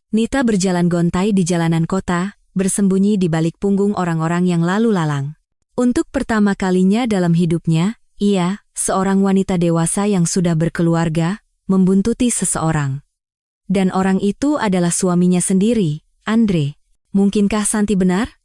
Nita berjalan gontai di jalanan kota, bersembunyi di balik punggung orang-orang yang lalu lalang. Untuk pertama kalinya dalam hidupnya, ia, seorang wanita dewasa yang sudah berkeluarga, membuntuti seseorang. Dan orang itu adalah suaminya sendiri, Andre. Mungkinkah Santi benar?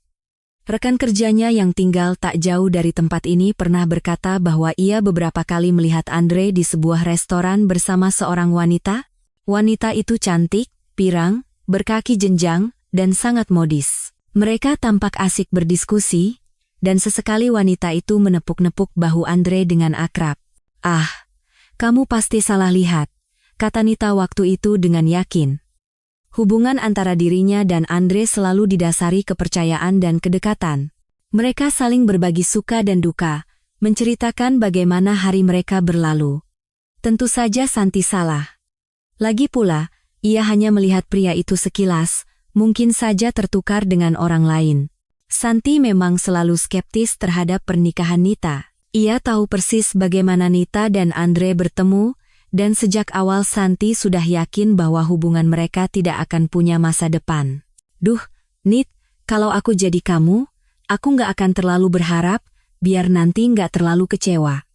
Rekan kerjanya yang tinggal tak jauh dari tempat ini pernah berkata bahwa ia beberapa kali melihat Andre di sebuah restoran bersama seorang wanita. Wanita itu cantik, pirang, berkaki jenjang, dan sangat modis. Mereka tampak asik berdiskusi, dan sesekali wanita itu menepuk-nepuk bahu Andre dengan akrab. "Ah, kamu pasti salah lihat," kata Nita waktu itu dengan yakin. Hubungan antara dirinya dan Andre selalu didasari kepercayaan dan kedekatan. Mereka saling berbagi suka dan duka, menceritakan bagaimana hari mereka berlalu. Tentu saja Santi salah. Lagi pula, ia hanya melihat pria itu sekilas, mungkin saja tertukar dengan orang lain. Santi memang selalu skeptis terhadap pernikahan Nita. Ia tahu persis bagaimana Nita dan Andre bertemu, dan sejak awal Santi sudah yakin bahwa hubungan mereka tidak akan punya masa depan. "Duh, Nit, kalau aku jadi kamu, aku nggak akan terlalu berharap, biar nanti nggak terlalu kecewa.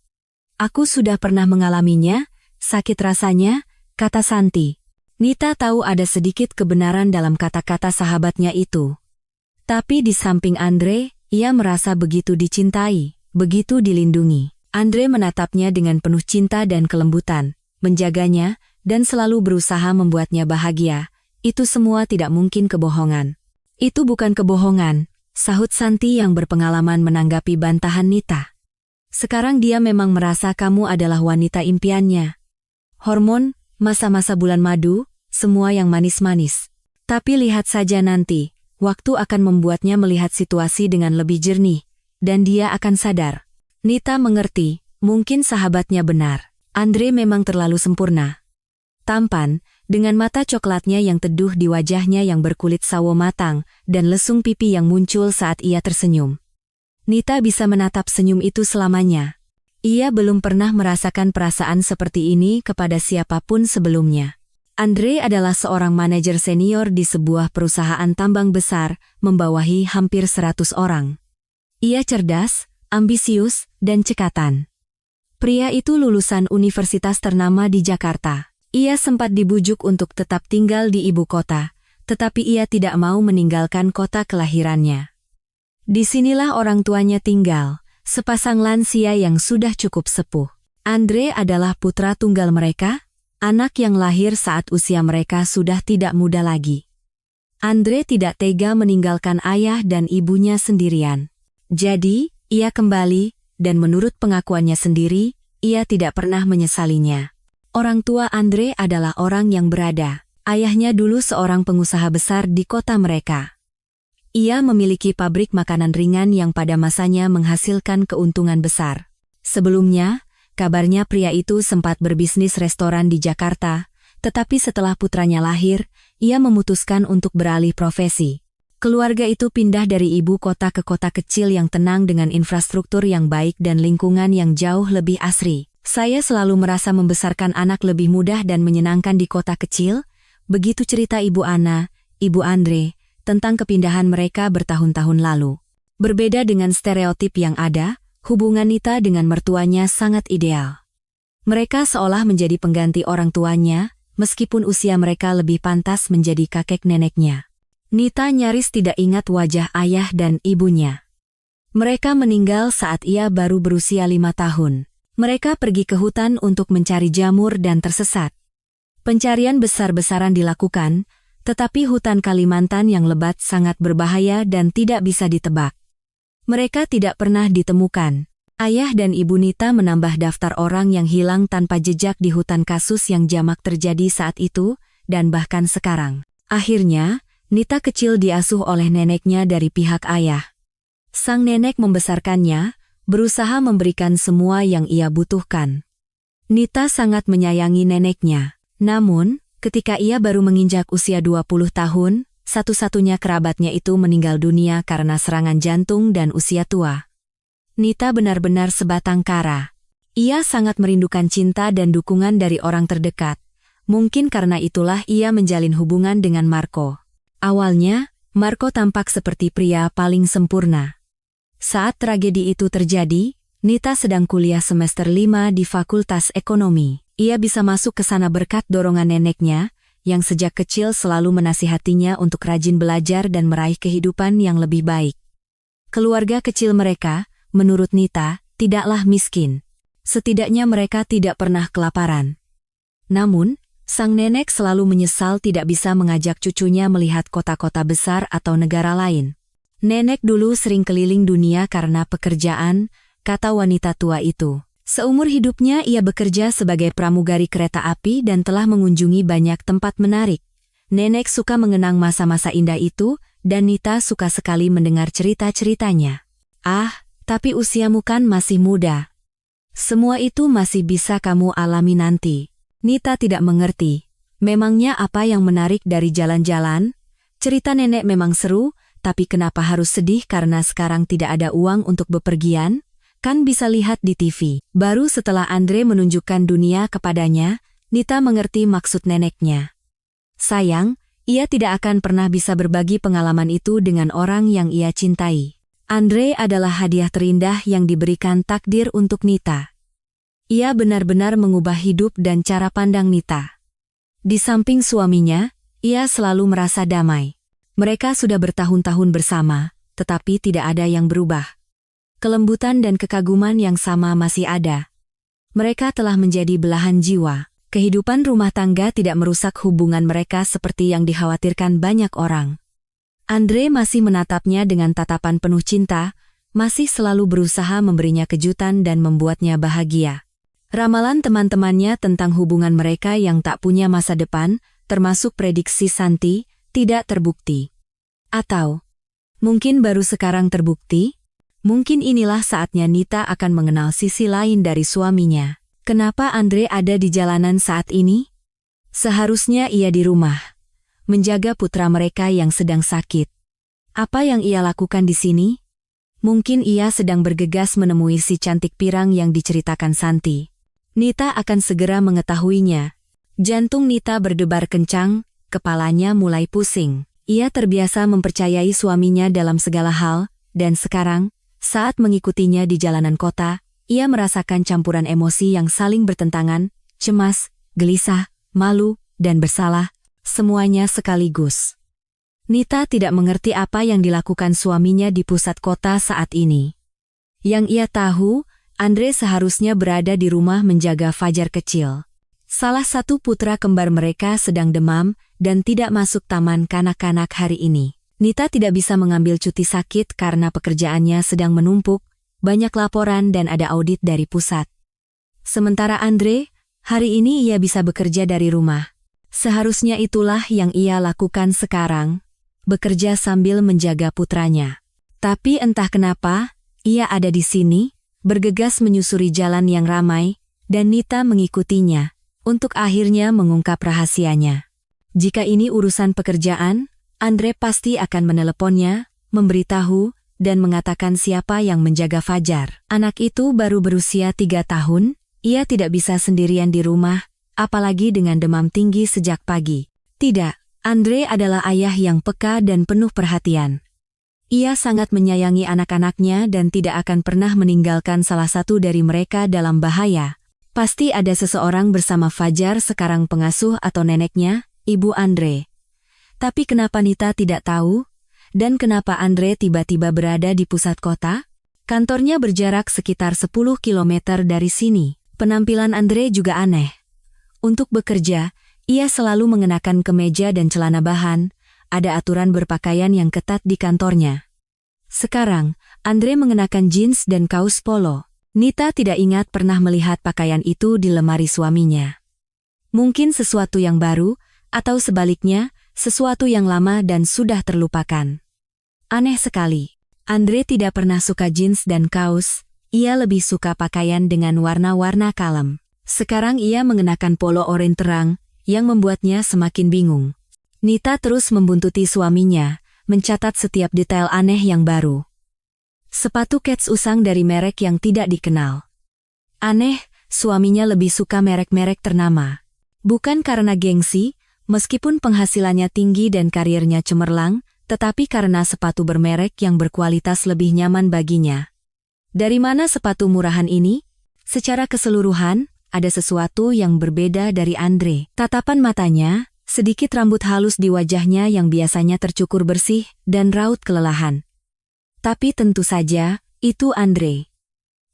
Aku sudah pernah mengalaminya, sakit rasanya," kata Santi. Nita tahu ada sedikit kebenaran dalam kata-kata sahabatnya itu. Tapi di samping Andre, ia merasa begitu dicintai, begitu dilindungi. Andre menatapnya dengan penuh cinta dan kelembutan, menjaganya, dan selalu berusaha membuatnya bahagia. Itu semua tidak mungkin kebohongan. "Itu bukan kebohongan," sahut Santi yang berpengalaman menanggapi bantahan Nita. "Sekarang dia memang merasa kamu adalah wanita impiannya. Hormon, masa-masa bulan madu, semua yang manis-manis. Tapi lihat saja nanti, waktu akan membuatnya melihat situasi dengan lebih jernih, dan dia akan sadar." Nita mengerti, mungkin sahabatnya benar. Andre memang terlalu sempurna. Tampan, dengan mata coklatnya yang teduh di wajahnya yang berkulit sawo matang, dan lesung pipi yang muncul saat ia tersenyum. Nita bisa menatap senyum itu selamanya. Ia belum pernah merasakan perasaan seperti ini kepada siapapun sebelumnya. Andre adalah seorang manajer senior di sebuah perusahaan tambang besar, membawahi hampir 100 orang. Ia cerdas, ambisius, dan cekatan. Pria itu lulusan universitas ternama di Jakarta. Ia sempat dibujuk untuk tetap tinggal di ibu kota, tetapi ia tidak mau meninggalkan kota kelahirannya. Disinilah orang tuanya tinggal, sepasang lansia yang sudah cukup sepuh. Andre adalah putra tunggal mereka, anak yang lahir saat usia mereka sudah tidak muda lagi. Andre tidak tega meninggalkan ayah dan ibunya sendirian. Jadi, ia kembali, dan menurut pengakuannya sendiri, ia tidak pernah menyesalinya. Orang tua Andre adalah orang yang berada. Ayahnya dulu seorang pengusaha besar di kota mereka. Ia memiliki pabrik makanan ringan yang pada masanya menghasilkan keuntungan besar. Sebelumnya, kabarnya pria itu sempat berbisnis restoran di Jakarta, tetapi setelah putranya lahir, ia memutuskan untuk beralih profesi. Keluarga itu pindah dari ibu kota ke kota kecil yang tenang dengan infrastruktur yang baik dan lingkungan yang jauh lebih asri. "Saya selalu merasa membesarkan anak lebih mudah dan menyenangkan di kota kecil," begitu cerita Ibu Ana, Ibu Andre, tentang kepindahan mereka bertahun-tahun lalu. Berbeda dengan stereotip yang ada, hubungan Nita dengan mertuanya sangat ideal. Mereka seolah menjadi pengganti orang tuanya, meskipun usia mereka lebih pantas menjadi kakek neneknya. Nita nyaris tidak ingat wajah ayah dan ibunya. Mereka meninggal saat ia baru berusia 5 tahun. Mereka pergi ke hutan untuk mencari jamur dan tersesat. Pencarian besar-besaran dilakukan, tetapi hutan Kalimantan yang lebat sangat berbahaya dan tidak bisa ditebak. Mereka tidak pernah ditemukan. Ayah dan ibu Nita menambah daftar orang yang hilang tanpa jejak di hutan kasus yang jamak terjadi saat itu, dan bahkan sekarang. Akhirnya, Nita kecil diasuh oleh neneknya dari pihak ayah. Sang nenek membesarkannya, berusaha memberikan semua yang ia butuhkan. Nita sangat menyayangi neneknya. Namun, ketika ia baru menginjak usia 20 tahun, satu-satunya kerabatnya itu meninggal dunia karena serangan jantung dan usia tua. Nita benar-benar sebatang kara. Ia sangat merindukan cinta dan dukungan dari orang terdekat, Mungkin karena itulah ia menjalin hubungan dengan Marco. Awalnya, Marco tampak seperti pria paling sempurna. Saat tragedi itu terjadi, Nita sedang kuliah semester 5 di Fakultas Ekonomi. Ia bisa masuk ke sana berkat dorongan neneknya, yang sejak kecil selalu menasihatinya untuk rajin belajar dan meraih kehidupan yang lebih baik. Keluarga kecil mereka, menurut Nita, tidaklah miskin. Setidaknya mereka tidak pernah kelaparan. Namun, sang nenek selalu menyesal tidak bisa mengajak cucunya melihat kota-kota besar atau negara lain. Nenek dulu sering keliling dunia karena pekerjaan, kata wanita tua itu. Seumur hidupnya ia bekerja sebagai pramugari kereta api dan telah mengunjungi banyak tempat menarik. Nenek suka mengenang masa-masa indah itu, dan Nita suka sekali mendengar cerita-ceritanya. Ah, tapi usiamu kan masih muda. Semua itu masih bisa kamu alami nanti. Nita tidak mengerti. Memangnya apa yang menarik dari jalan-jalan? Cerita nenek memang seru, tapi kenapa harus sedih karena sekarang tidak ada uang untuk bepergian? Kan bisa lihat di TV. Baru setelah Andre menunjukkan dunia kepadanya, Nita mengerti maksud neneknya. Sayang, ia tidak akan pernah bisa berbagi pengalaman itu dengan orang yang ia cintai. Andre adalah hadiah terindah yang diberikan takdir untuk Nita. Ia benar-benar mengubah hidup dan cara pandang Nita. Di samping suaminya, ia selalu merasa damai. Mereka sudah bertahun-tahun bersama, tetapi tidak ada yang berubah. Kelembutan dan kekaguman yang sama masih ada. Mereka telah menjadi belahan jiwa. Kehidupan rumah tangga tidak merusak hubungan mereka seperti yang dikhawatirkan banyak orang. Andre masih menatapnya dengan tatapan penuh cinta, masih selalu berusaha memberinya kejutan dan membuatnya bahagia. Ramalan teman-temannya tentang hubungan mereka yang tak punya masa depan, termasuk prediksi Santi, tidak terbukti. Atau, mungkin baru sekarang terbukti? Mungkin inilah saatnya Nita akan mengenal sisi lain dari suaminya. Kenapa Andre ada di jalanan saat ini? Seharusnya ia di rumah, menjaga putra mereka yang sedang sakit. Apa yang ia lakukan di sini? Mungkin ia sedang bergegas menemui si cantik pirang yang diceritakan Santi. Nita akan segera mengetahuinya. Jantung Nita berdebar kencang, kepalanya mulai pusing. Ia terbiasa mempercayai suaminya dalam segala hal, dan sekarang, saat mengikutinya di jalanan kota, ia merasakan campuran emosi yang saling bertentangan, cemas, gelisah, malu, dan bersalah, semuanya sekaligus. Nita tidak mengerti apa yang dilakukan suaminya di pusat kota saat ini. Yang ia tahu, Andre seharusnya berada di rumah menjaga Fajar kecil. Salah satu putra kembar mereka sedang demam dan tidak masuk taman kanak-kanak hari ini. Nita tidak bisa mengambil cuti sakit karena pekerjaannya sedang menumpuk, banyak laporan dan ada audit dari pusat. Sementara Andre, hari ini ia bisa bekerja dari rumah. Seharusnya itulah yang ia lakukan sekarang, bekerja sambil menjaga putranya. Tapi entah kenapa, ia ada di sini, bergegas menyusuri jalan yang ramai, dan Nita mengikutinya, untuk akhirnya mengungkap rahasianya. Jika ini urusan pekerjaan, Andre pasti akan meneleponnya, memberitahu, dan mengatakan siapa yang menjaga Fajar. Anak itu baru berusia 3 tahun, ia tidak bisa sendirian di rumah, apalagi dengan demam tinggi sejak pagi. Tidak, Andre adalah ayah yang peka dan penuh perhatian. Ia sangat menyayangi anak-anaknya dan tidak akan pernah meninggalkan salah satu dari mereka dalam bahaya. Pasti ada seseorang bersama Fajar sekarang, pengasuh atau neneknya, ibu Andre. Tapi kenapa Nita tidak tahu? Dan kenapa Andre tiba-tiba berada di pusat kota? Kantornya berjarak sekitar 10 km dari sini. Penampilan Andre juga aneh. Untuk bekerja, ia selalu mengenakan kemeja dan celana bahan, ada aturan berpakaian yang ketat di kantornya. Sekarang, Andre mengenakan jeans dan kaos polo. Nita tidak ingat pernah melihat pakaian itu di lemari suaminya. Mungkin sesuatu yang baru, atau sebaliknya, sesuatu yang lama dan sudah terlupakan. Aneh sekali. Andre tidak pernah suka jeans dan kaos, ia lebih suka pakaian dengan warna-warna kalem. Sekarang ia mengenakan polo oranye terang, yang membuatnya semakin bingung. Nita terus membuntuti suaminya, mencatat setiap detail aneh yang baru. Sepatu kets usang dari merek yang tidak dikenal. Aneh, suaminya lebih suka merek-merek ternama. Bukan karena gengsi, meskipun penghasilannya tinggi dan karirnya cemerlang, tetapi karena sepatu bermerek yang berkualitas lebih nyaman baginya. Dari mana sepatu murahan ini? Secara keseluruhan, ada sesuatu yang berbeda dari Andre. Tatapan matanya, sedikit rambut halus di wajahnya yang biasanya tercukur bersih, dan raut kelelahan. Tapi tentu saja, itu Andre.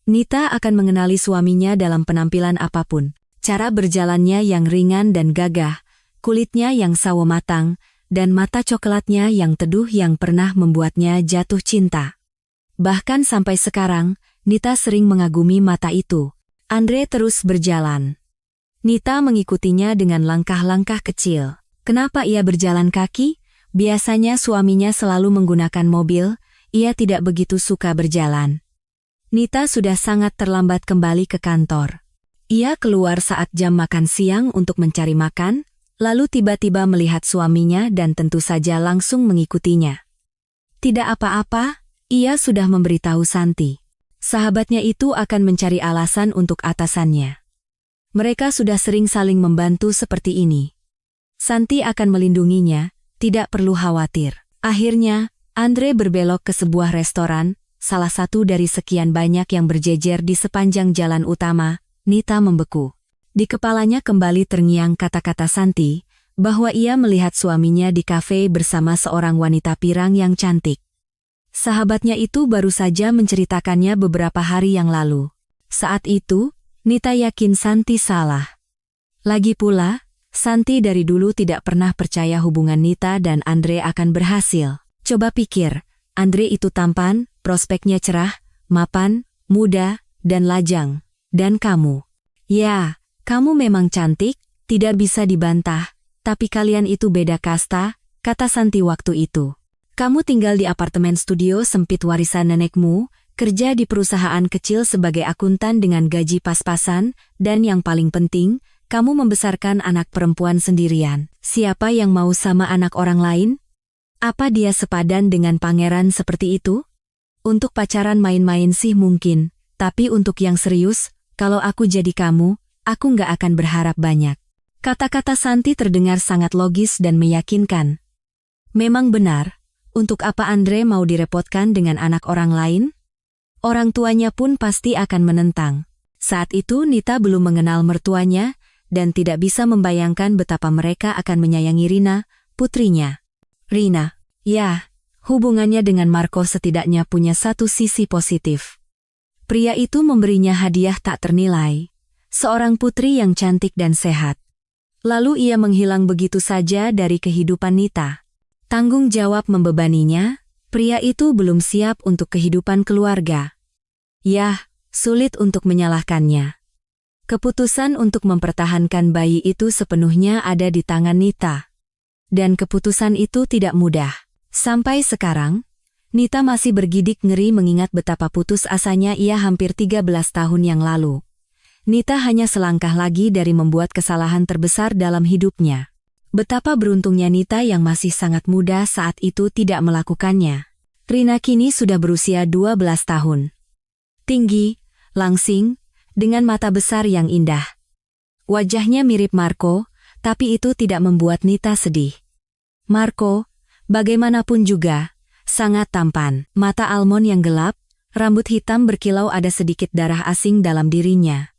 Nita akan mengenali suaminya dalam penampilan apapun. Cara berjalannya yang ringan dan gagah, kulitnya yang sawo matang, dan mata coklatnya yang teduh yang pernah membuatnya jatuh cinta. Bahkan sampai sekarang, Nita sering mengagumi mata itu. Andre terus berjalan. Nita mengikutinya dengan langkah-langkah kecil. Kenapa ia berjalan kaki? Biasanya suaminya selalu menggunakan mobil, ia tidak begitu suka berjalan. Nita sudah sangat terlambat kembali ke kantor. Ia keluar saat jam makan siang untuk mencari makan, lalu tiba-tiba melihat suaminya dan tentu saja langsung mengikutinya. Tidak apa-apa, ia sudah memberitahu Santi. Sahabatnya itu akan mencari alasan untuk atasannya. Mereka sudah sering saling membantu seperti ini. Santi akan melindunginya, tidak perlu khawatir. Akhirnya, Andre berbelok ke sebuah restoran, salah satu dari sekian banyak yang berjejer di sepanjang jalan utama. Nita membeku. Di kepalanya kembali terngiang kata-kata Santi, bahwa ia melihat suaminya di kafe bersama seorang wanita pirang yang cantik. Sahabatnya itu baru saja menceritakannya beberapa hari yang lalu. Saat itu, Nita yakin Santi salah. Lagi pula, Santi dari dulu tidak pernah percaya hubungan Nita dan Andre akan berhasil. Coba pikir, Andre itu tampan, prospeknya cerah, mapan, muda, dan lajang. Dan kamu. Ya, kamu memang cantik, tidak bisa dibantah, tapi kalian itu beda kasta, kata Santi waktu itu. Kamu tinggal di apartemen studio sempit warisan nenekmu, kerja di perusahaan kecil sebagai akuntan dengan gaji pas-pasan, dan yang paling penting, kamu membesarkan anak perempuan sendirian. Siapa yang mau sama anak orang lain? Apa dia sepadan dengan pangeran seperti itu? Untuk pacaran main-main sih mungkin, tapi untuk yang serius, kalau aku jadi kamu, aku nggak akan berharap banyak. Kata-kata Santi terdengar sangat logis dan meyakinkan. Memang benar, untuk apa Andre mau direpotkan dengan anak orang lain? Orang tuanya pun pasti akan menentang. Saat itu Nita belum mengenal mertuanya, dan tidak bisa membayangkan betapa mereka akan menyayangi Rina, putrinya. Rina, ya, hubungannya dengan Marco setidaknya punya satu sisi positif. Pria itu memberinya hadiah tak ternilai, seorang putri yang cantik dan sehat. Lalu ia menghilang begitu saja dari kehidupan Nita. Tanggung jawab membebaninya, pria itu belum siap untuk kehidupan keluarga. Yah, sulit untuk menyalahkannya. Keputusan untuk mempertahankan bayi itu sepenuhnya ada di tangan Nita. Dan keputusan itu tidak mudah. Sampai sekarang, Nita masih bergidik ngeri mengingat betapa putus asanya ia hampir 13 tahun yang lalu. Nita hanya selangkah lagi dari membuat kesalahan terbesar dalam hidupnya. Betapa beruntungnya Nita yang masih sangat muda saat itu tidak melakukannya. Rina kini sudah berusia 12 tahun. Tinggi, langsing, dengan mata besar yang indah. Wajahnya mirip Marco, tapi itu tidak membuat Nita sedih. Marco, bagaimanapun juga, sangat tampan. Mata almond yang gelap, rambut hitam berkilau, ada sedikit darah asing dalam dirinya.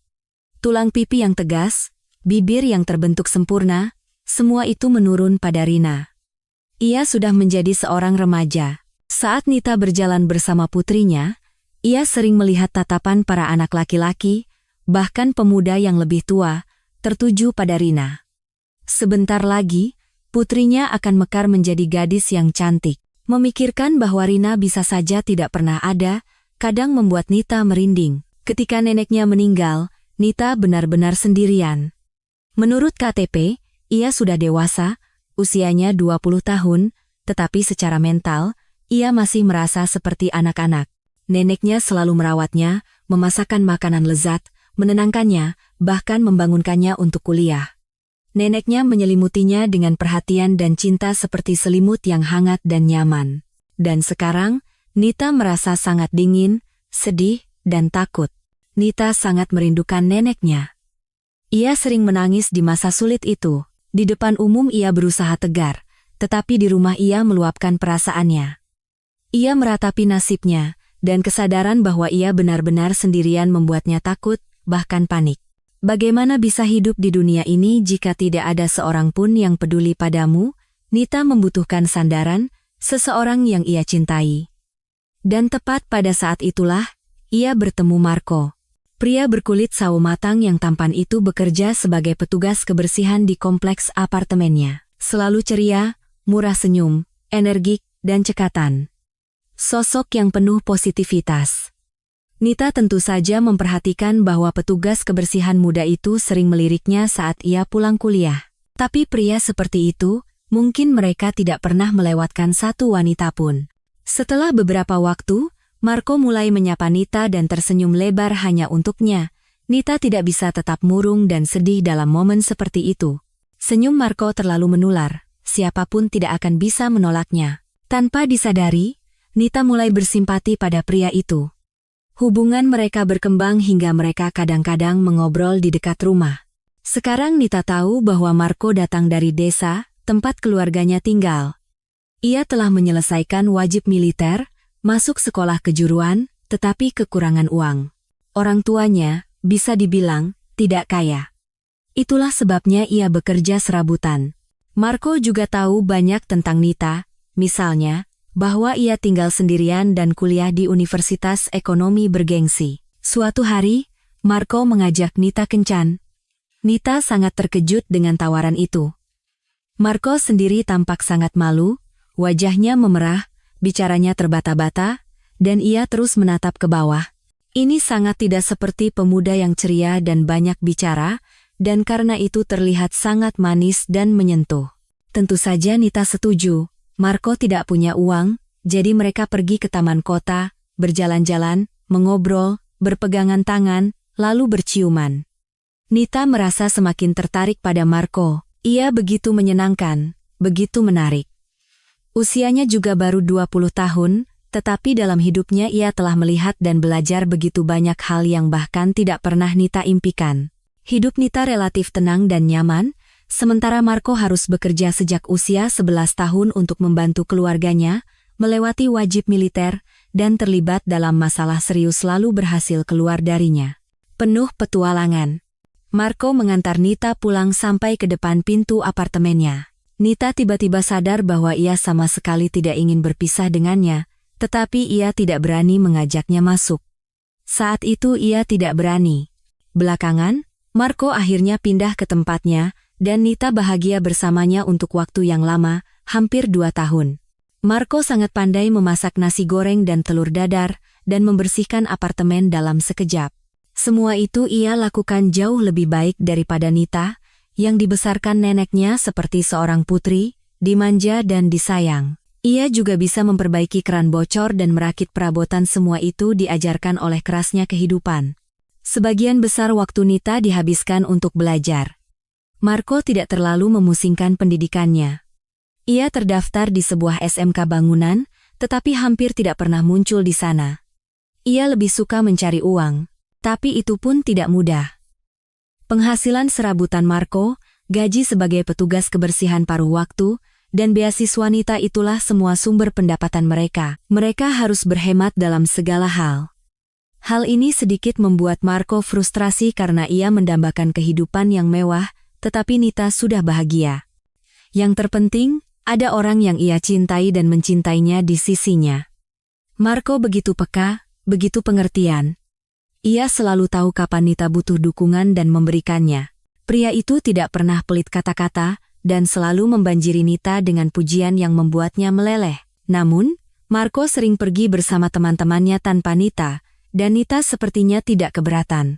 Tulang pipi yang tegas, bibir yang terbentuk sempurna, semua itu menurun pada Rina. Ia sudah menjadi seorang remaja. Saat Nita berjalan bersama putrinya, ia sering melihat tatapan para anak laki-laki, bahkan pemuda yang lebih tua, tertuju pada Rina. Sebentar lagi, putrinya akan mekar menjadi gadis yang cantik. Memikirkan bahwa Rina bisa saja tidak pernah ada, kadang membuat Nita merinding. Ketika neneknya meninggal, Nita benar-benar sendirian. Menurut KTP, ia sudah dewasa, usianya 20 tahun, tetapi secara mental, ia masih merasa seperti anak-anak. Neneknya selalu merawatnya, memasakkan makanan lezat, menenangkannya, bahkan membangunkannya untuk kuliah. Neneknya menyelimutinya dengan perhatian dan cinta seperti selimut yang hangat dan nyaman. Dan sekarang, Nita merasa sangat dingin, sedih, dan takut. Nita sangat merindukan neneknya. Ia sering menangis di masa sulit itu. Di depan umum ia berusaha tegar, tetapi di rumah ia meluapkan perasaannya. Ia meratapi nasibnya, dan kesadaran bahwa ia benar-benar sendirian membuatnya takut, bahkan panik. Bagaimana bisa hidup di dunia ini jika tidak ada seorang pun yang peduli padamu? Nita membutuhkan sandaran, seseorang yang ia cintai. Dan tepat pada saat itulah, ia bertemu Marco. Pria berkulit sawo matang yang tampan itu bekerja sebagai petugas kebersihan di kompleks apartemennya. Selalu ceria, murah senyum, energik, dan cekatan. Sosok yang penuh positivitas. Nita tentu saja memperhatikan bahwa petugas kebersihan muda itu sering meliriknya saat ia pulang kuliah. Tapi pria seperti itu, mungkin mereka tidak pernah melewatkan satu wanita pun. Setelah beberapa waktu, Marco mulai menyapa Nita dan tersenyum lebar hanya untuknya. Nita tidak bisa tetap murung dan sedih dalam momen seperti itu. Senyum Marco terlalu menular, siapapun tidak akan bisa menolaknya. Tanpa disadari, Nita mulai bersimpati pada pria itu. Hubungan mereka berkembang hingga mereka kadang-kadang mengobrol di dekat rumah. Sekarang Nita tahu bahwa Marco datang dari desa, tempat keluarganya tinggal. Ia telah menyelesaikan wajib militer, masuk sekolah kejuruan, tetapi kekurangan uang. Orang tuanya, bisa dibilang, tidak kaya. Itulah sebabnya ia bekerja serabutan. Marco juga tahu banyak tentang Nita, misalnya, bahwa ia tinggal sendirian dan kuliah di Universitas Ekonomi bergengsi. Suatu hari, Marco mengajak Nita kencan. Nita sangat terkejut dengan tawaran itu. Marco sendiri tampak sangat malu, wajahnya memerah, bicaranya terbata-bata, dan ia terus menatap ke bawah. Ini sangat tidak seperti pemuda yang ceria dan banyak bicara, dan karena itu terlihat sangat manis dan menyentuh. Tentu saja Nita setuju. Marco tidak punya uang, jadi mereka pergi ke taman kota, berjalan-jalan, mengobrol, berpegangan tangan, lalu berciuman. Nita merasa semakin tertarik pada Marco. Ia begitu menyenangkan, begitu menarik. Usianya juga baru 20 tahun, tetapi dalam hidupnya ia telah melihat dan belajar begitu banyak hal yang bahkan tidak pernah Nita impikan. Hidup Nita relatif tenang dan nyaman, sementara Marco harus bekerja sejak usia 11 tahun untuk membantu keluarganya, melewati wajib militer, dan terlibat dalam masalah serius lalu berhasil keluar darinya. Penuh petualangan. Marco mengantar Nita pulang sampai ke depan pintu apartemennya. Nita tiba-tiba sadar bahwa ia sama sekali tidak ingin berpisah dengannya, tetapi ia tidak berani mengajaknya masuk. Saat itu ia tidak berani. Belakangan, Marco akhirnya pindah ke tempatnya, dan Nita bahagia bersamanya untuk waktu yang lama, hampir 2 tahun. Marco sangat pandai memasak nasi goreng dan telur dadar, dan membersihkan apartemen dalam sekejap. Semua itu ia lakukan jauh lebih baik daripada Nita, yang dibesarkan neneknya seperti seorang putri, dimanja dan disayang. Ia juga bisa memperbaiki keran bocor dan merakit perabotan, semua itu diajarkan oleh kerasnya kehidupan. Sebagian besar waktu Nita dihabiskan untuk belajar. Marco tidak terlalu memusingkan pendidikannya. Ia terdaftar di sebuah SMK bangunan, tetapi hampir tidak pernah muncul di sana. Ia lebih suka mencari uang, tapi itu pun tidak mudah. Penghasilan serabutan Marco, gaji sebagai petugas kebersihan paruh waktu, dan beasiswa Nita itulah semua sumber pendapatan mereka. Mereka harus berhemat dalam segala hal. Hal ini sedikit membuat Marco frustrasi karena ia mendambakan kehidupan yang mewah, tetapi Nita sudah bahagia. Yang terpenting, ada orang yang ia cintai dan mencintainya di sisinya. Marco begitu peka, begitu pengertian. Ia selalu tahu kapan Nita butuh dukungan dan memberikannya. Pria itu tidak pernah pelit kata-kata, dan selalu membanjiri Nita dengan pujian yang membuatnya meleleh. Namun, Marco sering pergi bersama teman-temannya tanpa Nita, dan Nita sepertinya tidak keberatan.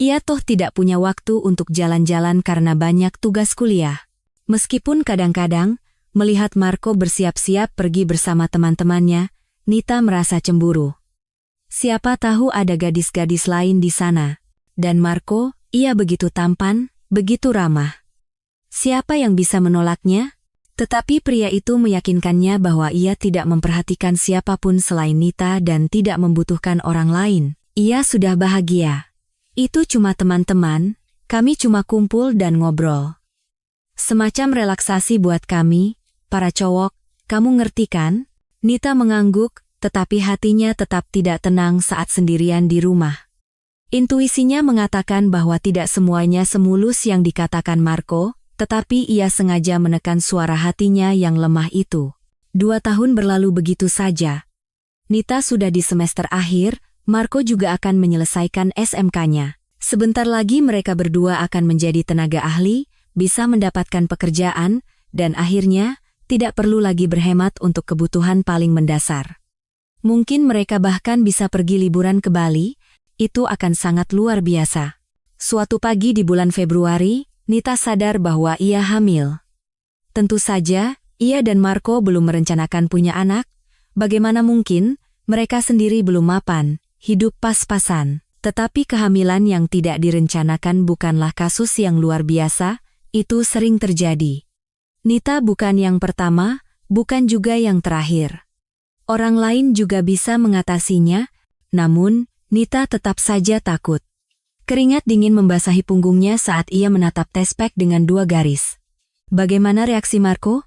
Ia toh tidak punya waktu untuk jalan-jalan karena banyak tugas kuliah. Meskipun kadang-kadang, melihat Marco bersiap-siap pergi bersama teman-temannya, Nita merasa cemburu. Siapa tahu ada gadis-gadis lain di sana. Dan Marco, ia begitu tampan, begitu ramah. Siapa yang bisa menolaknya? Tetapi pria itu meyakinkannya bahwa ia tidak memperhatikan siapapun selain Nita dan tidak membutuhkan orang lain. Ia sudah bahagia. Itu cuma teman-teman, Kami cuma kumpul dan ngobrol. Semacam relaksasi buat kami, para cowok, kamu ngerti kan? Nita mengangguk, tetapi hatinya tetap tidak tenang saat sendirian di rumah. Intuisinya mengatakan bahwa tidak semuanya semulus yang dikatakan Marco, tetapi ia sengaja menekan suara hatinya yang lemah itu. 2 tahun berlalu begitu saja. Nita sudah di semester akhir, Marco juga akan menyelesaikan SMK-nya. Sebentar lagi mereka berdua akan menjadi tenaga ahli, bisa mendapatkan pekerjaan, dan akhirnya tidak perlu lagi berhemat untuk kebutuhan paling mendasar. Mungkin mereka bahkan bisa pergi liburan ke Bali, itu akan sangat luar biasa. Suatu pagi di bulan Februari, Nita sadar bahwa ia hamil. Tentu saja, ia dan Marco belum merencanakan punya anak. Bagaimana mungkin, mereka sendiri belum mapan, hidup pas-pasan. Tetapi kehamilan yang tidak direncanakan bukanlah kasus yang luar biasa, itu sering terjadi. Nita bukan yang pertama, bukan juga yang terakhir. Orang lain juga bisa mengatasinya, namun Nita tetap saja takut. Keringat dingin membasahi punggungnya saat ia menatap tespek dengan 2 garis. Bagaimana reaksi Marco?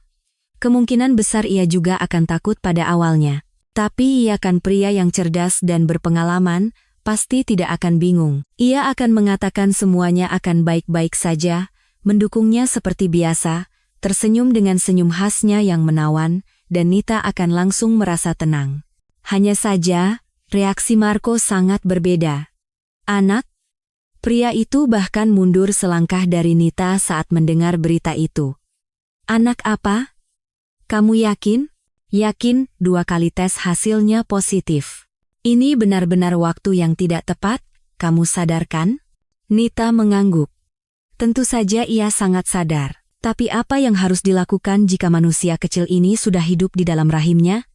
Kemungkinan besar ia juga akan takut pada awalnya. Tapi ia kan pria yang cerdas dan berpengalaman, pasti tidak akan bingung. Ia akan mengatakan semuanya akan baik-baik saja, mendukungnya seperti biasa, tersenyum dengan senyum khasnya yang menawan, dan Nita akan langsung merasa tenang. Hanya saja, reaksi Marco sangat berbeda. Anak? Pria itu bahkan mundur selangkah dari Nita saat mendengar berita itu. Anak apa? Kamu yakin? Yakin, 2 kali tes hasilnya positif. Ini benar-benar waktu yang tidak tepat, kamu sadarkan? Nita mengangguk. Tentu saja ia sangat sadar. Tapi apa yang harus dilakukan jika manusia kecil ini sudah hidup di dalam rahimnya?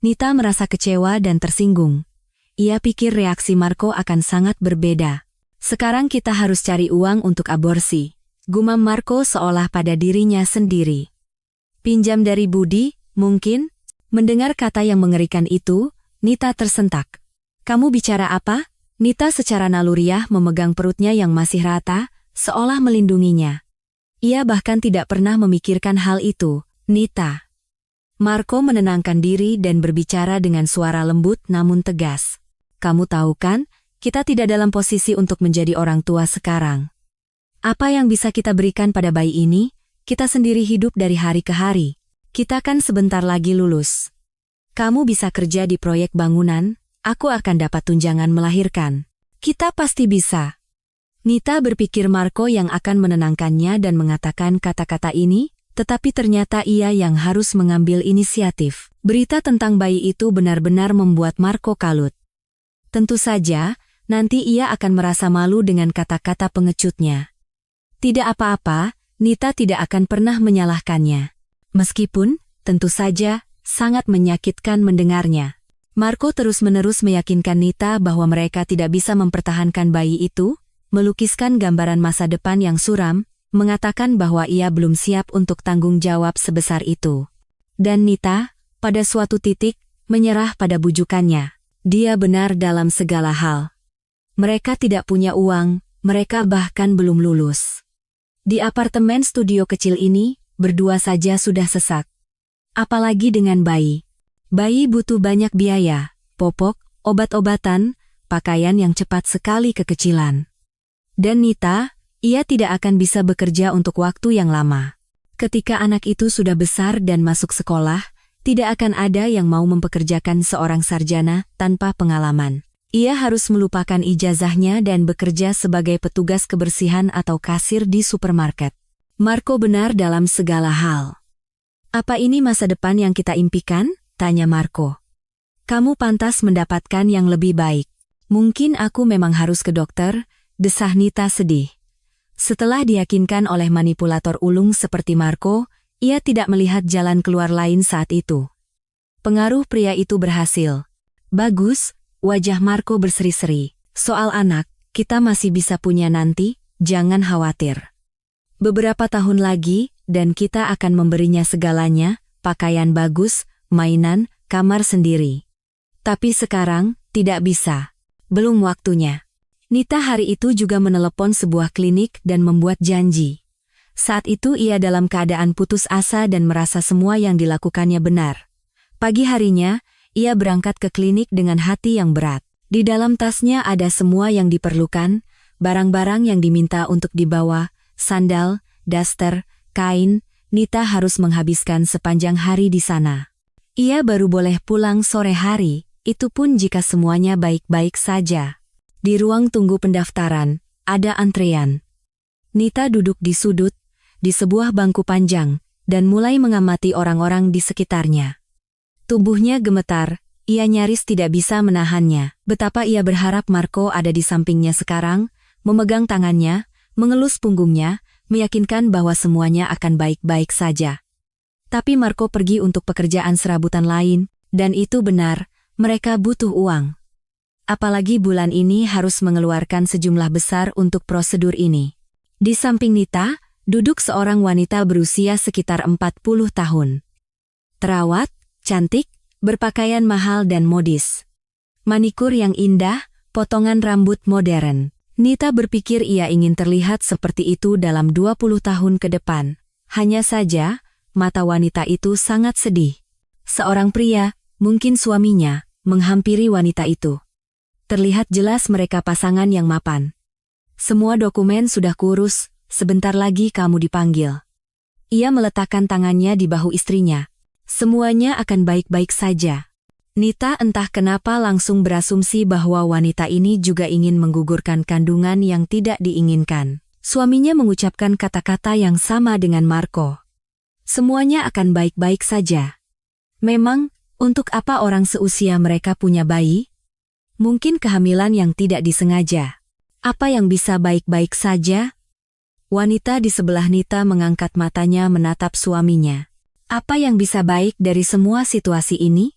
Nita merasa kecewa dan tersinggung. Ia pikir reaksi Marco akan sangat berbeda. Sekarang kita harus cari uang untuk aborsi. Gumam Marco seolah pada dirinya sendiri. Pinjam dari Budi, mungkin? Mendengar kata yang mengerikan itu, Nita tersentak. Kamu bicara apa? Nita secara naluriah memegang perutnya yang masih rata, seolah melindunginya. Ia bahkan tidak pernah memikirkan hal itu, Nita. Marco menenangkan diri dan berbicara dengan suara lembut namun tegas. Kamu tahu kan, kita tidak dalam posisi untuk menjadi orang tua sekarang. Apa yang bisa kita berikan pada bayi ini? Kita sendiri hidup dari hari ke hari. Kita kan sebentar lagi lulus. Kamu bisa kerja di proyek bangunan, aku akan dapat tunjangan melahirkan. Kita pasti bisa. Nita berpikir Marco yang akan menenangkannya dan mengatakan kata-kata ini, tetapi ternyata ia yang harus mengambil inisiatif. Berita tentang bayi itu benar-benar membuat Marco kalut. Tentu saja, nanti ia akan merasa malu dengan kata-kata pengecutnya. Tidak apa-apa, Nita tidak akan pernah menyalahkannya. Meskipun, tentu saja, sangat menyakitkan mendengarnya. Marco terus-menerus meyakinkan Nita bahwa mereka tidak bisa mempertahankan bayi itu, melukiskan gambaran masa depan yang suram, mengatakan bahwa ia belum siap untuk tanggung jawab sebesar itu. Dan Nita, pada suatu titik, menyerah pada bujukannya. Dia benar dalam segala hal. Mereka tidak punya uang, mereka bahkan belum lulus. Di apartemen studio kecil ini, berdua saja sudah sesak. Apalagi dengan bayi. Bayi butuh banyak biaya, popok, obat-obatan, pakaian yang cepat sekali kekecilan. Dan Nita, ia tidak akan bisa bekerja untuk waktu yang lama. Ketika anak itu sudah besar dan masuk sekolah, tidak akan ada yang mau mempekerjakan seorang sarjana tanpa pengalaman. Ia harus melupakan ijazahnya dan bekerja sebagai petugas kebersihan atau kasir di supermarket. Marco benar dalam segala hal. Apa ini masa depan yang kita impikan? Tanya Marco. Kamu pantas mendapatkan yang lebih baik. Mungkin aku memang harus ke dokter, desah Nita sedih. Setelah diyakinkan oleh manipulator ulung seperti Marco, ia tidak melihat jalan keluar lain saat itu. Pengaruh pria itu berhasil. Bagus, wajah Marco berseri-seri. Soal anak, kita masih bisa punya nanti, jangan khawatir. Beberapa tahun lagi, dan kita akan memberinya segalanya, pakaian bagus, mainan, kamar sendiri. Tapi sekarang, tidak bisa. Belum waktunya. Nita hari itu juga menelepon sebuah klinik dan membuat janji. Saat itu ia dalam keadaan putus asa dan merasa semua yang dilakukannya benar. Pagi harinya, ia berangkat ke klinik dengan hati yang berat. Di dalam tasnya ada semua yang diperlukan, barang-barang yang diminta untuk dibawa, sandal, daster, kain. Nita harus menghabiskan sepanjang hari di sana. Ia baru boleh pulang sore hari, itu pun jika semuanya baik-baik saja. Di ruang tunggu pendaftaran, ada antrean. Nita duduk di sudut, di sebuah bangku panjang, dan mulai mengamati orang-orang di sekitarnya. Tubuhnya gemetar, ia nyaris tidak bisa menahannya. Betapa ia berharap Marco ada di sampingnya sekarang, memegang tangannya, mengelus punggungnya, meyakinkan bahwa semuanya akan baik-baik saja. Tapi Marco pergi untuk pekerjaan serabutan lain, dan itu benar, mereka butuh uang. Apalagi bulan ini harus mengeluarkan sejumlah besar untuk prosedur ini. Di samping Nita, duduk seorang wanita berusia sekitar 40 tahun. Terawat, cantik, berpakaian mahal dan modis. Manikur yang indah, potongan rambut modern. Nita berpikir ia ingin terlihat seperti itu dalam 20 tahun ke depan. Hanya saja, mata wanita itu sangat sedih. Seorang pria, mungkin suaminya, menghampiri wanita itu. Terlihat jelas mereka pasangan yang mapan. Semua dokumen sudah kurus, sebentar lagi kamu dipanggil. Ia meletakkan tangannya di bahu istrinya. Semuanya akan baik-baik saja. Nita entah kenapa langsung berasumsi bahwa wanita ini juga ingin menggugurkan kandungan yang tidak diinginkan. Suaminya mengucapkan kata-kata yang sama dengan Marco. Semuanya akan baik-baik saja. Memang, untuk apa orang seusia mereka punya bayi? Mungkin kehamilan yang tidak disengaja. Apa yang bisa baik-baik saja? Wanita di sebelah Nita mengangkat matanya menatap suaminya. Apa yang bisa baik dari semua situasi ini?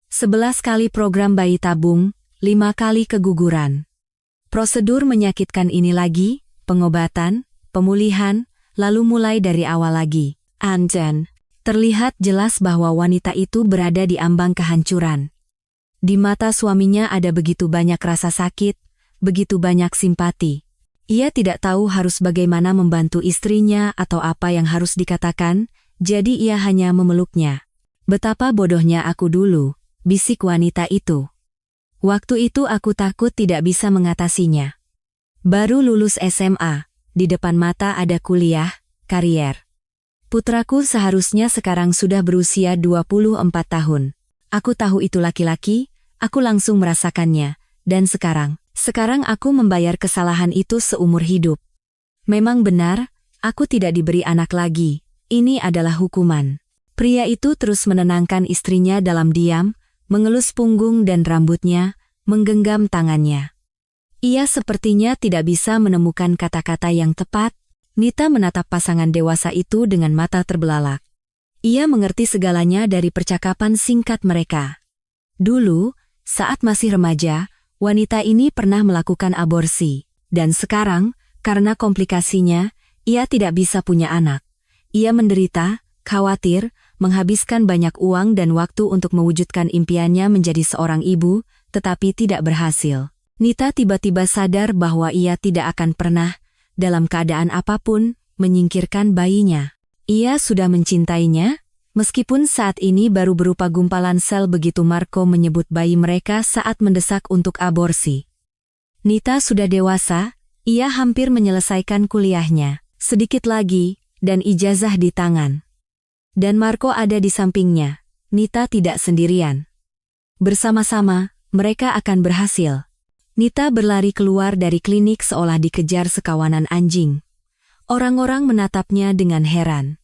11 kali program bayi tabung, 5 kali keguguran. Prosedur menyakitkan ini lagi, pengobatan, pemulihan, lalu mulai dari awal lagi. Anjan, terlihat jelas bahwa wanita itu berada di ambang kehancuran. Di mata suaminya ada begitu banyak rasa sakit, begitu banyak simpati. Ia tidak tahu harus bagaimana membantu istrinya atau apa yang harus dikatakan, jadi ia hanya memeluknya. Betapa bodohnya aku dulu, bisik wanita itu. Waktu itu aku takut tidak bisa mengatasinya. Baru lulus SMA, di depan mata ada kuliah, karier. Putraku seharusnya sekarang sudah berusia 24 tahun. Aku tahu itu laki-laki, aku langsung merasakannya, dan sekarang aku membayar kesalahan itu seumur hidup. Memang benar, aku tidak diberi anak lagi. Ini adalah hukuman. Pria itu terus menenangkan istrinya dalam diam, mengelus punggung dan rambutnya, menggenggam tangannya. Ia sepertinya tidak bisa menemukan kata-kata yang tepat. Nita menatap pasangan dewasa itu dengan mata terbelalak. Ia mengerti segalanya dari percakapan singkat mereka. Dulu, saat masih remaja, wanita ini pernah melakukan aborsi, dan sekarang, karena komplikasinya, ia tidak bisa punya anak. Ia menderita, khawatir, menghabiskan banyak uang dan waktu untuk mewujudkan impiannya menjadi seorang ibu, tetapi tidak berhasil. Nita tiba-tiba sadar bahwa ia tidak akan pernah, dalam keadaan apapun, menyingkirkan bayinya. Ia sudah mencintainya, meskipun saat ini baru berupa gumpalan sel begitu Marco menyebut bayi mereka saat mendesak untuk aborsi. Nita sudah dewasa, ia hampir menyelesaikan kuliahnya. Sedikit lagi, dan ijazah di tangan. Dan Marco ada di sampingnya. Nita tidak sendirian. Bersama-sama, mereka akan berhasil. Nita berlari keluar dari klinik seolah dikejar sekawanan anjing. Orang-orang menatapnya dengan heran.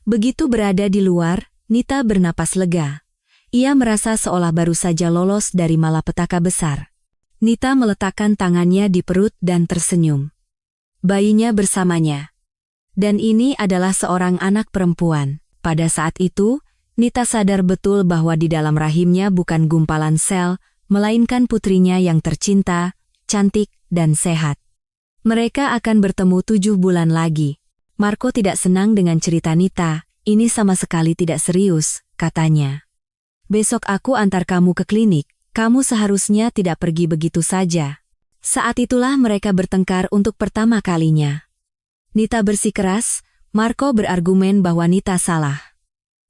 Begitu berada di luar, Nita bernapas lega. Ia merasa seolah baru saja lolos dari malapetaka besar. Nita meletakkan tangannya di perut dan tersenyum. Bayinya bersamanya. Dan ini adalah seorang anak perempuan. Pada saat itu, Nita sadar betul bahwa di dalam rahimnya bukan gumpalan sel, melainkan putrinya yang tercinta, cantik, dan sehat. Mereka akan bertemu 7 bulan lagi. Marco tidak senang dengan cerita Nita, ini sama sekali tidak serius, katanya. Besok aku antar kamu ke klinik, kamu seharusnya tidak pergi begitu saja. Saat itulah mereka bertengkar untuk pertama kalinya. Nita bersikeras, Marco berargumen bahwa Nita salah.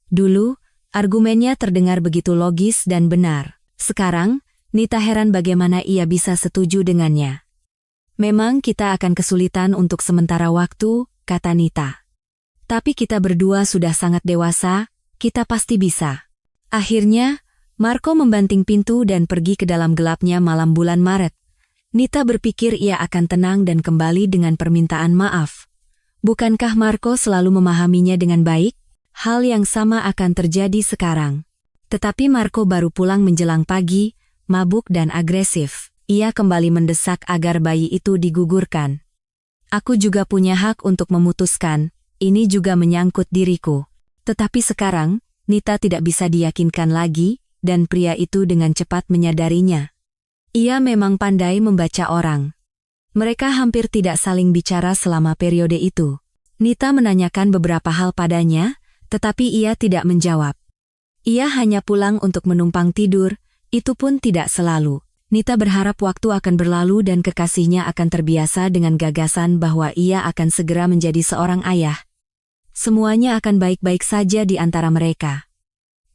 Dulu, argumennya terdengar begitu logis dan benar. Sekarang, Nita heran bagaimana ia bisa setuju dengannya. Memang kita akan kesulitan untuk sementara waktu, kata Nita. Tapi kita berdua sudah sangat dewasa, kita pasti bisa. Akhirnya, Marco membanting pintu dan pergi ke dalam gelapnya malam bulan Maret. Nita berpikir ia akan tenang dan kembali dengan permintaan maaf. Bukankah Marco selalu memahaminya dengan baik? Hal yang sama akan terjadi sekarang. Tetapi Marco baru pulang menjelang pagi, mabuk dan agresif. Ia kembali mendesak agar bayi itu digugurkan. Aku juga punya hak untuk memutuskan, ini juga menyangkut diriku. Tetapi sekarang, Nita tidak bisa diyakinkan lagi, dan pria itu dengan cepat menyadarinya. Ia memang pandai membaca orang. Mereka hampir tidak saling bicara selama periode itu. Nita menanyakan beberapa hal padanya, tetapi ia tidak menjawab. Ia hanya pulang untuk menumpang tidur, itu pun tidak selalu. Nita berharap waktu akan berlalu dan kekasihnya akan terbiasa dengan gagasan bahwa ia akan segera menjadi seorang ayah. Semuanya akan baik-baik saja di antara mereka.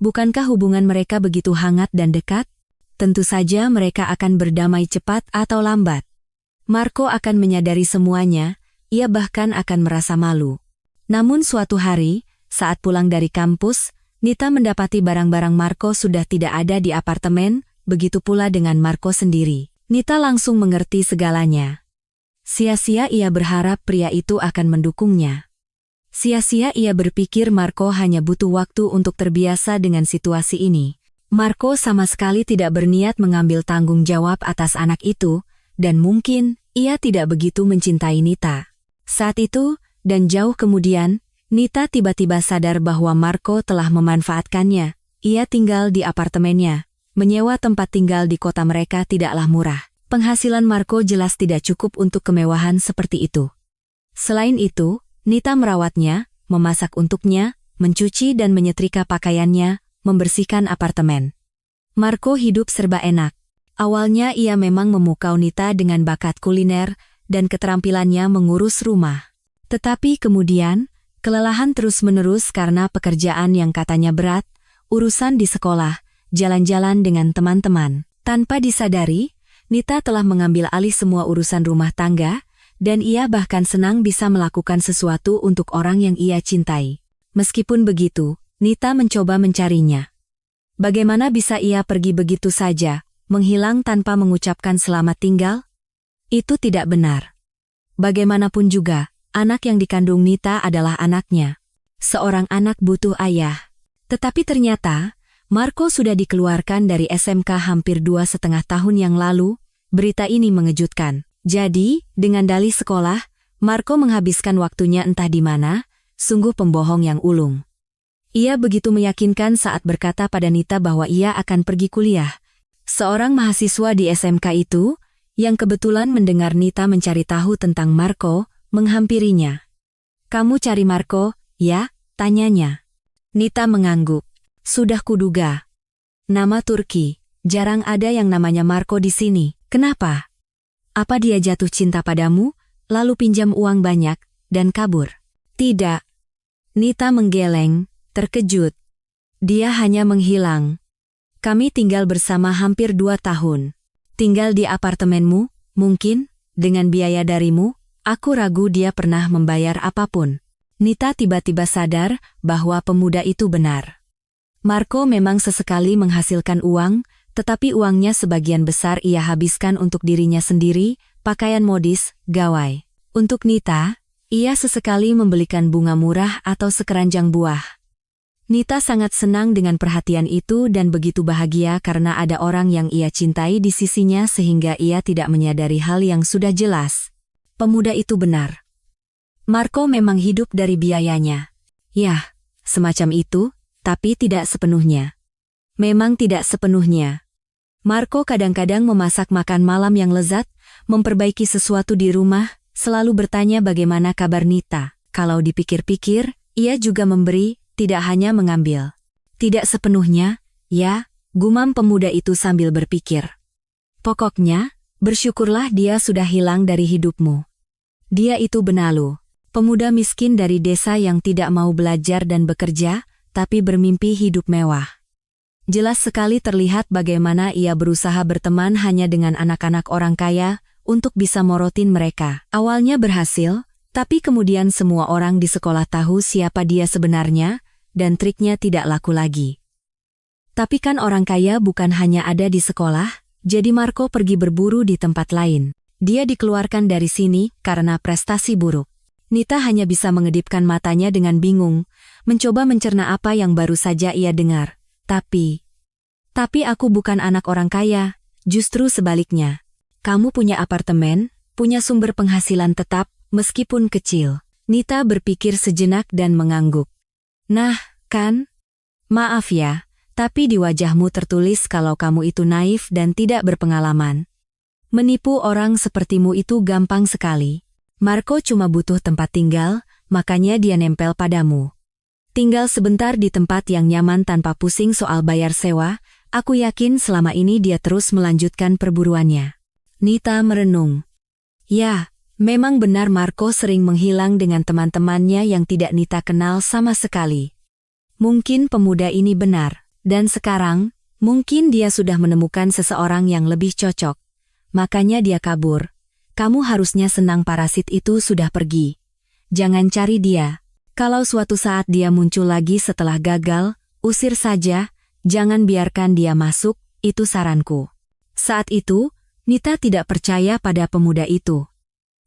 Bukankah hubungan mereka begitu hangat dan dekat? Tentu saja mereka akan berdamai cepat atau lambat. Marco akan menyadari semuanya, ia bahkan akan merasa malu. Namun suatu hari, saat pulang dari kampus, Nita mendapati barang-barang Marco sudah tidak ada di apartemen, begitu pula dengan Marco sendiri. Nita langsung mengerti segalanya. Sia-sia ia berharap pria itu akan mendukungnya. Sia-sia ia berpikir Marco hanya butuh waktu untuk terbiasa dengan situasi ini. Marco sama sekali tidak berniat mengambil tanggung jawab atas anak itu, dan mungkin ia tidak begitu mencintai Nita. Saat itu, dan jauh kemudian, Nita tiba-tiba sadar bahwa Marco telah memanfaatkannya. Ia tinggal di apartemennya. Menyewa tempat tinggal di kota mereka tidaklah murah. Penghasilan Marco jelas tidak cukup untuk kemewahan seperti itu. Selain itu, Nita merawatnya, memasak untuknya, mencuci dan menyetrika pakaiannya, membersihkan apartemen. Marco hidup serba enak. Awalnya ia memang memukau Nita dengan bakat kuliner dan keterampilannya mengurus rumah. Tetapi kemudian, kelelahan terus-menerus karena pekerjaan yang katanya berat, urusan di sekolah, jalan-jalan dengan teman-teman. Tanpa disadari, Nita telah mengambil alih semua urusan rumah tangga, dan ia bahkan senang bisa melakukan sesuatu untuk orang yang ia cintai. Meskipun begitu, Nita mencoba mencarinya. Bagaimana bisa ia pergi begitu saja, menghilang tanpa mengucapkan selamat tinggal? Itu tidak benar. Bagaimanapun juga, anak yang dikandung Nita adalah anaknya. Seorang anak butuh ayah. Tetapi ternyata, Marco sudah dikeluarkan dari SMK hampir 2,5 tahun yang lalu. Berita ini mengejutkan. Jadi, dengan dalih sekolah, Marco menghabiskan waktunya entah di mana, sungguh pembohong yang ulung. Ia begitu meyakinkan saat berkata pada Nita bahwa ia akan pergi kuliah. Seorang mahasiswa di SMK itu, yang kebetulan mendengar Nita mencari tahu tentang Marco, menghampirinya. "Kamu cari Marco, ya?" tanyanya. Nita mengangguk. "Sudah kuduga. Nama Turki, jarang ada yang namanya Marco di sini. Kenapa? Apa dia jatuh cinta padamu, lalu pinjam uang banyak, dan kabur?" "Tidak." Nita menggeleng, terkejut. "Dia hanya menghilang. Kami tinggal bersama hampir 2 tahun. Tinggal di apartemenmu, mungkin, dengan biaya darimu, aku ragu dia pernah membayar apapun." Nita tiba-tiba sadar bahwa pemuda itu benar. Marco memang sesekali menghasilkan uang, tetapi uangnya sebagian besar ia habiskan untuk dirinya sendiri, pakaian modis, gawai. Untuk Nita, ia sesekali membelikan bunga murah atau sekeranjang buah. Nita sangat senang dengan perhatian itu dan begitu bahagia karena ada orang yang ia cintai di sisinya sehingga ia tidak menyadari hal yang sudah jelas. Pemuda itu benar. Marco memang hidup dari biayanya. Yah, semacam itu. Tapi tidak sepenuhnya. Memang tidak sepenuhnya. Marco kadang-kadang memasak makan malam yang lezat, memperbaiki sesuatu di rumah, selalu bertanya bagaimana kabar Nita. Kalau dipikir-pikir, ia juga memberi, tidak hanya mengambil. Tidak sepenuhnya, ya, gumam pemuda itu sambil berpikir. Pokoknya, Bersyukurlah dia sudah hilang dari hidupmu. Dia itu Benalu, pemuda miskin dari desa yang tidak mau belajar dan bekerja, tapi bermimpi hidup mewah. Jelas sekali terlihat bagaimana ia berusaha berteman hanya dengan anak-anak orang kaya untuk bisa morotin mereka. Awalnya berhasil, tapi kemudian semua orang di sekolah tahu siapa dia sebenarnya, dan triknya tidak laku lagi. Tapi kan orang kaya bukan hanya ada di sekolah, jadi Marco pergi berburu di tempat lain. Dia dikeluarkan dari sini karena prestasi buruk. Nita hanya bisa mengedipkan matanya dengan bingung, mencoba mencerna apa yang baru saja ia dengar. Tapi aku bukan anak orang kaya, justru sebaliknya. Kamu punya apartemen, punya sumber penghasilan tetap, meskipun kecil. Nita berpikir sejenak dan mengangguk. Nah, kan? Maaf ya. Tapi di wajahmu tertulis kalau kamu itu naif dan tidak berpengalaman. Menipu orang sepertimu itu gampang sekali. Marco cuma butuh tempat tinggal, makanya dia nempel padamu. Tinggal sebentar di tempat yang nyaman tanpa pusing soal bayar sewa, aku yakin selama ini dia terus melanjutkan perburuannya. Nita merenung. Ya, memang benar Marco sering menghilang dengan teman-temannya yang tidak Nita kenal sama sekali. Mungkin pemuda ini benar. Dan sekarang, mungkin dia sudah menemukan seseorang yang lebih cocok. Makanya dia kabur. Kamu harusnya senang parasit itu sudah pergi. Jangan cari dia. Kalau suatu saat dia muncul lagi setelah gagal, usir saja, jangan biarkan dia masuk, itu saranku. Saat itu, Nita tidak percaya pada pemuda itu.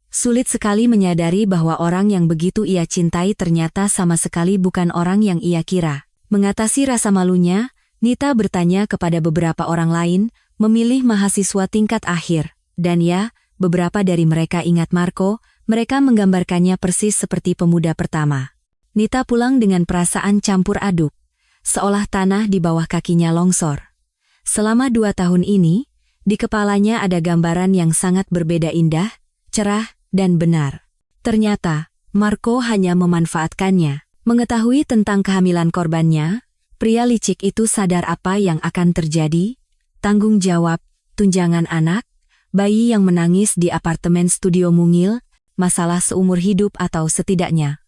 Sulit sekali menyadari bahwa orang yang begitu ia cintai ternyata sama sekali bukan orang yang ia kira. Mengatasi rasa malunya, Nita bertanya kepada beberapa orang lain, memilih mahasiswa tingkat akhir. Dan ya, beberapa dari mereka ingat Marco, mereka menggambarkannya persis seperti pemuda pertama. Nita pulang dengan perasaan campur aduk, seolah tanah di bawah kakinya longsor. Selama 2 tahun ini, di kepalanya ada gambaran yang sangat berbeda indah, cerah, dan benar. Ternyata, Marco hanya memanfaatkannya. Mengetahui tentang kehamilan korbannya, pria licik itu sadar apa yang akan terjadi, tanggung jawab, tunjangan anak, bayi yang menangis di apartemen studio mungil, masalah seumur hidup atau setidaknya.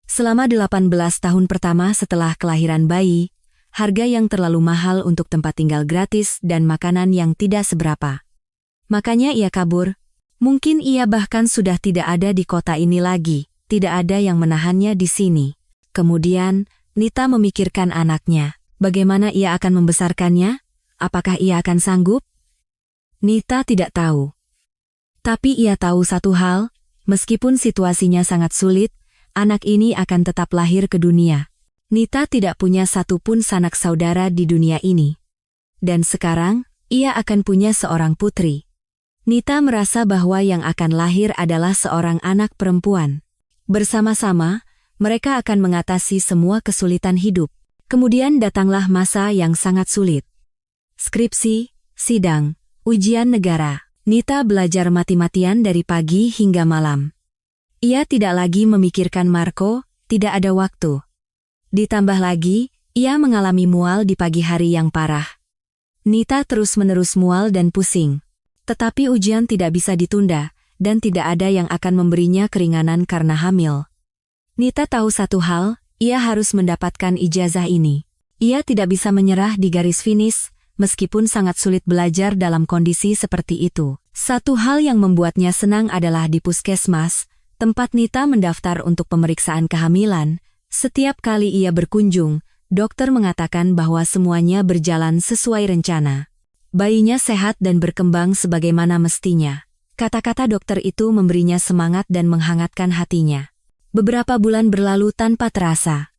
Selama 18 tahun pertama setelah kelahiran bayi, harga yang terlalu mahal untuk tempat tinggal gratis dan makanan yang tidak seberapa. Makanya ia kabur. Mungkin ia bahkan sudah tidak ada di kota ini lagi, tidak ada yang menahannya di sini. Kemudian, Nita memikirkan anaknya. Bagaimana ia akan membesarkannya? Apakah ia akan sanggup? Nita tidak tahu. Tapi ia tahu satu hal, meskipun situasinya sangat sulit, anak ini akan tetap lahir ke dunia. Nita tidak punya satupun sanak saudara di dunia ini. Dan sekarang, ia akan punya seorang putri. Nita merasa bahwa yang akan lahir adalah seorang anak perempuan. Bersama-sama, mereka akan mengatasi semua kesulitan hidup. Kemudian datanglah masa yang sangat sulit. Skripsi, sidang, ujian negara. Nita belajar mati-matian dari pagi hingga malam. Ia tidak lagi memikirkan Marco, tidak ada waktu. Ditambah lagi, ia mengalami mual di pagi hari yang parah. Nita terus-menerus mual dan pusing. Tetapi ujian tidak bisa ditunda, dan tidak ada yang akan memberinya keringanan karena hamil. Nita tahu satu hal, ia harus mendapatkan ijazah ini. Ia tidak bisa menyerah di garis finish, meskipun sangat sulit belajar dalam kondisi seperti itu. Satu hal yang membuatnya senang adalah di puskesmas, tempat Nita mendaftar untuk pemeriksaan kehamilan. Setiap kali ia berkunjung, dokter mengatakan bahwa semuanya berjalan sesuai rencana. Bayinya sehat dan berkembang sebagaimana mestinya. Kata-kata dokter itu memberinya semangat dan menghangatkan hatinya. Beberapa bulan berlalu tanpa terasa.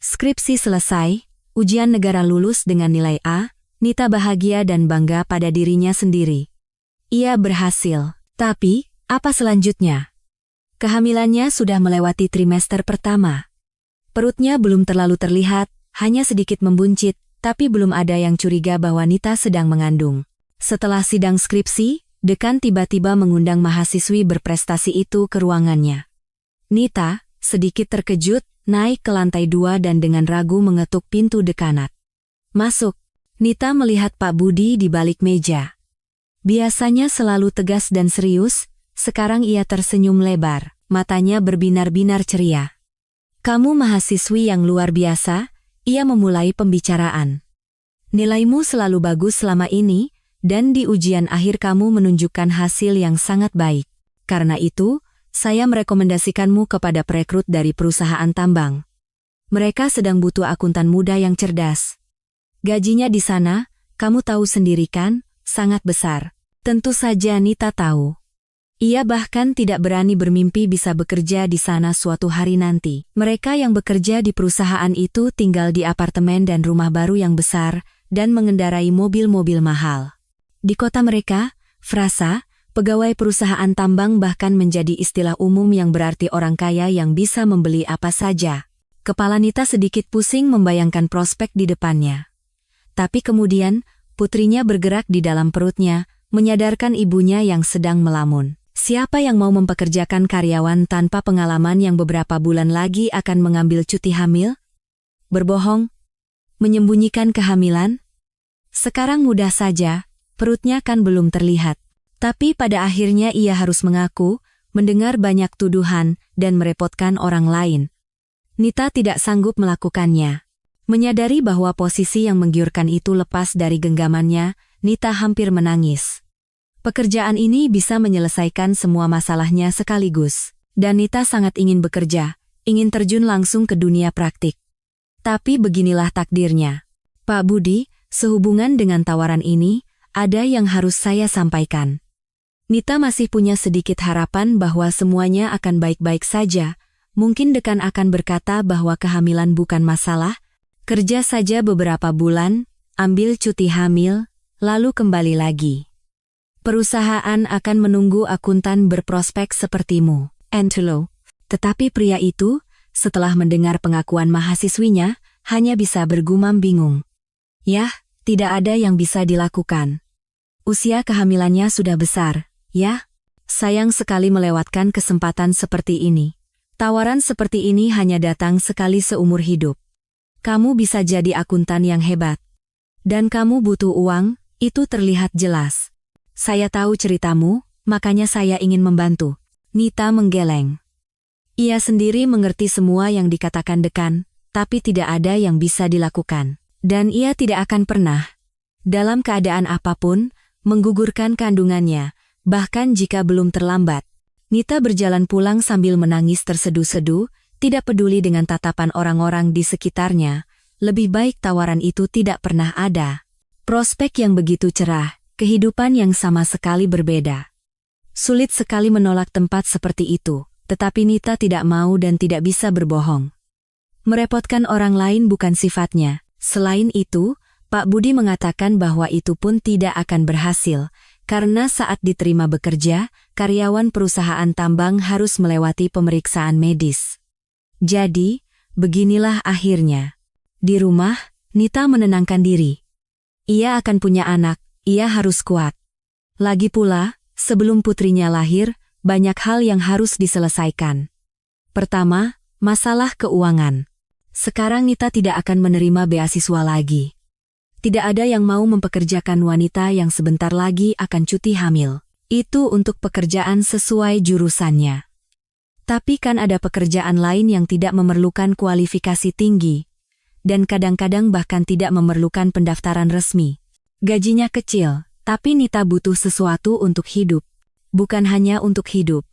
Skripsi selesai, ujian negara lulus dengan nilai A, Nita bahagia dan bangga pada dirinya sendiri. Ia berhasil. Tapi, apa selanjutnya? Kehamilannya sudah melewati trimester pertama. Perutnya belum terlalu terlihat, hanya sedikit membuncit, tapi belum ada yang curiga bahwa Nita sedang mengandung. Setelah sidang skripsi, dekan tiba-tiba mengundang mahasiswi berprestasi itu ke ruangannya. Nita, sedikit terkejut, naik ke lantai 2 dan dengan ragu mengetuk pintu dekanat. Masuk. Nita melihat Pak Budi di balik meja. Biasanya selalu tegas dan serius, sekarang ia tersenyum lebar, matanya berbinar-binar ceria. Kamu mahasiswi yang luar biasa, ia memulai pembicaraan. Nilaimu selalu bagus selama ini, dan di ujian akhir kamu menunjukkan hasil yang sangat baik. Karena itu, saya merekomendasikanmu kepada perekrut dari perusahaan tambang. Mereka sedang butuh akuntan muda yang cerdas. Gajinya di sana, kamu tahu sendiri kan, sangat besar. Tentu saja Nita tahu. Ia bahkan tidak berani bermimpi bisa bekerja di sana suatu hari nanti. Mereka yang bekerja di perusahaan itu tinggal di apartemen dan rumah baru yang besar, dan mengendarai mobil-mobil mahal. Di kota mereka, frasa, pegawai perusahaan tambang bahkan menjadi istilah umum yang berarti orang kaya yang bisa membeli apa saja. Kepala Nita sedikit pusing membayangkan prospek di depannya. Tapi kemudian, putrinya bergerak di dalam perutnya, menyadarkan ibunya yang sedang melamun. Siapa yang mau mempekerjakan karyawan tanpa pengalaman yang beberapa bulan lagi akan mengambil cuti hamil? Berbohong? Menyembunyikan kehamilan? Sekarang mudah saja, perutnya kan belum terlihat. Tapi pada akhirnya ia harus mengaku, mendengar banyak tuduhan, dan merepotkan orang lain. Nita tidak sanggup melakukannya. Menyadari bahwa posisi yang menggiurkan itu lepas dari genggamannya, Nita hampir menangis. Pekerjaan ini bisa menyelesaikan semua masalahnya sekaligus. Dan Nita sangat ingin bekerja, ingin terjun langsung ke dunia praktik. Tapi beginilah takdirnya. Pak Budi, sehubungan dengan tawaran ini, ada yang harus saya sampaikan. Nita masih punya sedikit harapan bahwa semuanya akan baik-baik saja. Mungkin dekan akan berkata bahwa kehamilan bukan masalah. Kerja saja beberapa bulan, ambil cuti hamil, lalu kembali lagi. Perusahaan akan menunggu akuntan berprospek sepertimu, Angelo. Tetapi pria itu, setelah mendengar pengakuan mahasiswinya, hanya bisa bergumam bingung. Yah, tidak ada yang bisa dilakukan. Usia kehamilannya sudah besar. Ya, sayang sekali melewatkan kesempatan seperti ini. Tawaran seperti ini hanya datang sekali seumur hidup. Kamu bisa jadi akuntan yang hebat. Dan kamu butuh uang, itu terlihat jelas. Saya tahu ceritamu, makanya saya ingin membantu. Nita menggeleng. Ia sendiri mengerti semua yang dikatakan dekan, tapi tidak ada yang bisa dilakukan. Dan ia tidak akan pernah, dalam keadaan apapun, menggugurkan kandungannya. Bahkan jika belum terlambat. Nita berjalan pulang sambil menangis terseduh-seduh, tidak peduli dengan tatapan orang-orang di sekitarnya. Lebih baik tawaran itu tidak pernah ada. Prospek yang begitu cerah, kehidupan yang sama sekali berbeda. Sulit sekali menolak tempat seperti itu, tetapi Nita tidak mau dan tidak bisa berbohong. Merepotkan orang lain bukan sifatnya. Selain itu, Pak Budi mengatakan bahwa itu pun tidak akan berhasil. Karena saat diterima bekerja, karyawan perusahaan tambang harus melewati pemeriksaan medis. Jadi, beginilah akhirnya. Di rumah, Nita menenangkan diri. Ia akan punya anak, ia harus kuat. Lagi pula, sebelum putrinya lahir, banyak hal yang harus diselesaikan. Pertama, masalah keuangan. Sekarang Nita tidak akan menerima beasiswa lagi. Tidak ada yang mau mempekerjakan wanita yang sebentar lagi akan cuti hamil. Itu untuk pekerjaan sesuai jurusannya. Tapi kan ada pekerjaan lain yang tidak memerlukan kualifikasi tinggi. Dan kadang-kadang bahkan tidak memerlukan pendaftaran resmi. Gajinya kecil, tapi Nita butuh sesuatu untuk hidup. Bukan hanya untuk hidup.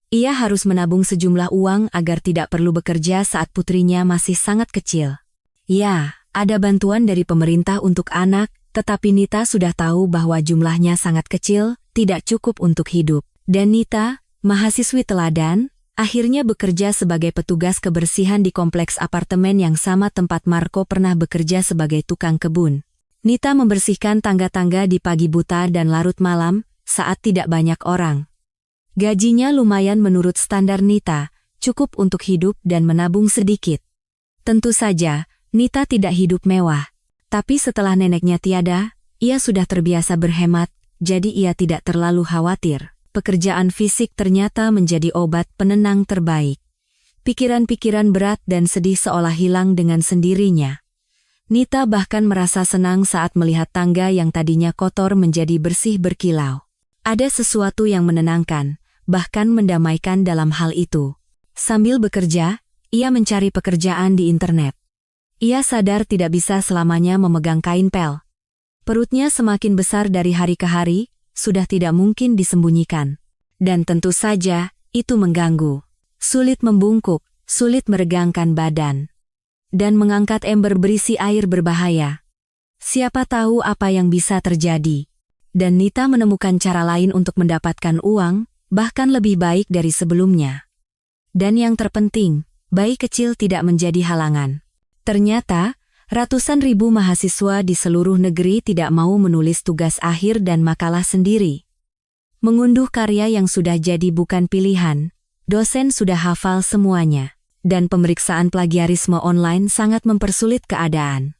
Ia harus menabung sejumlah uang agar tidak perlu bekerja saat putrinya masih sangat kecil. Ya. Ada bantuan dari pemerintah untuk anak, tetapi Nita sudah tahu bahwa jumlahnya sangat kecil, tidak cukup untuk hidup. Dan Nita, mahasiswi teladan, akhirnya bekerja sebagai petugas kebersihan di kompleks apartemen yang sama tempat Marco pernah bekerja sebagai tukang kebun. Nita membersihkan tangga-tangga di pagi buta dan larut malam, saat tidak banyak orang. Gajinya lumayan menurut standar Nita, cukup untuk hidup dan menabung sedikit. Tentu saja, Nita tidak hidup mewah, tapi setelah neneknya tiada, ia sudah terbiasa berhemat, jadi ia tidak terlalu khawatir. Pekerjaan fisik ternyata menjadi obat penenang terbaik. Pikiran-pikiran berat dan sedih seolah hilang dengan sendirinya. Nita bahkan merasa senang saat melihat tangga yang tadinya kotor menjadi bersih berkilau. Ada sesuatu yang menenangkan, bahkan mendamaikan dalam hal itu. Sambil bekerja, ia mencari pekerjaan di internet. Ia sadar tidak bisa selamanya memegang kain pel. Perutnya semakin besar dari hari ke hari, sudah tidak mungkin disembunyikan. Dan tentu saja, itu mengganggu. Sulit membungkuk, sulit meregangkan badan. Dan mengangkat ember berisi air berbahaya. Siapa tahu apa yang bisa terjadi. Dan Nita menemukan cara lain untuk mendapatkan uang, bahkan lebih baik dari sebelumnya. Dan yang terpenting, bayi kecil tidak menjadi halangan. Ternyata, ratusan ribu mahasiswa di seluruh negeri tidak mau menulis tugas akhir dan makalah sendiri. Mengunduh karya yang sudah jadi bukan pilihan, dosen sudah hafal semuanya, dan pemeriksaan plagiarisme online sangat mempersulit keadaan.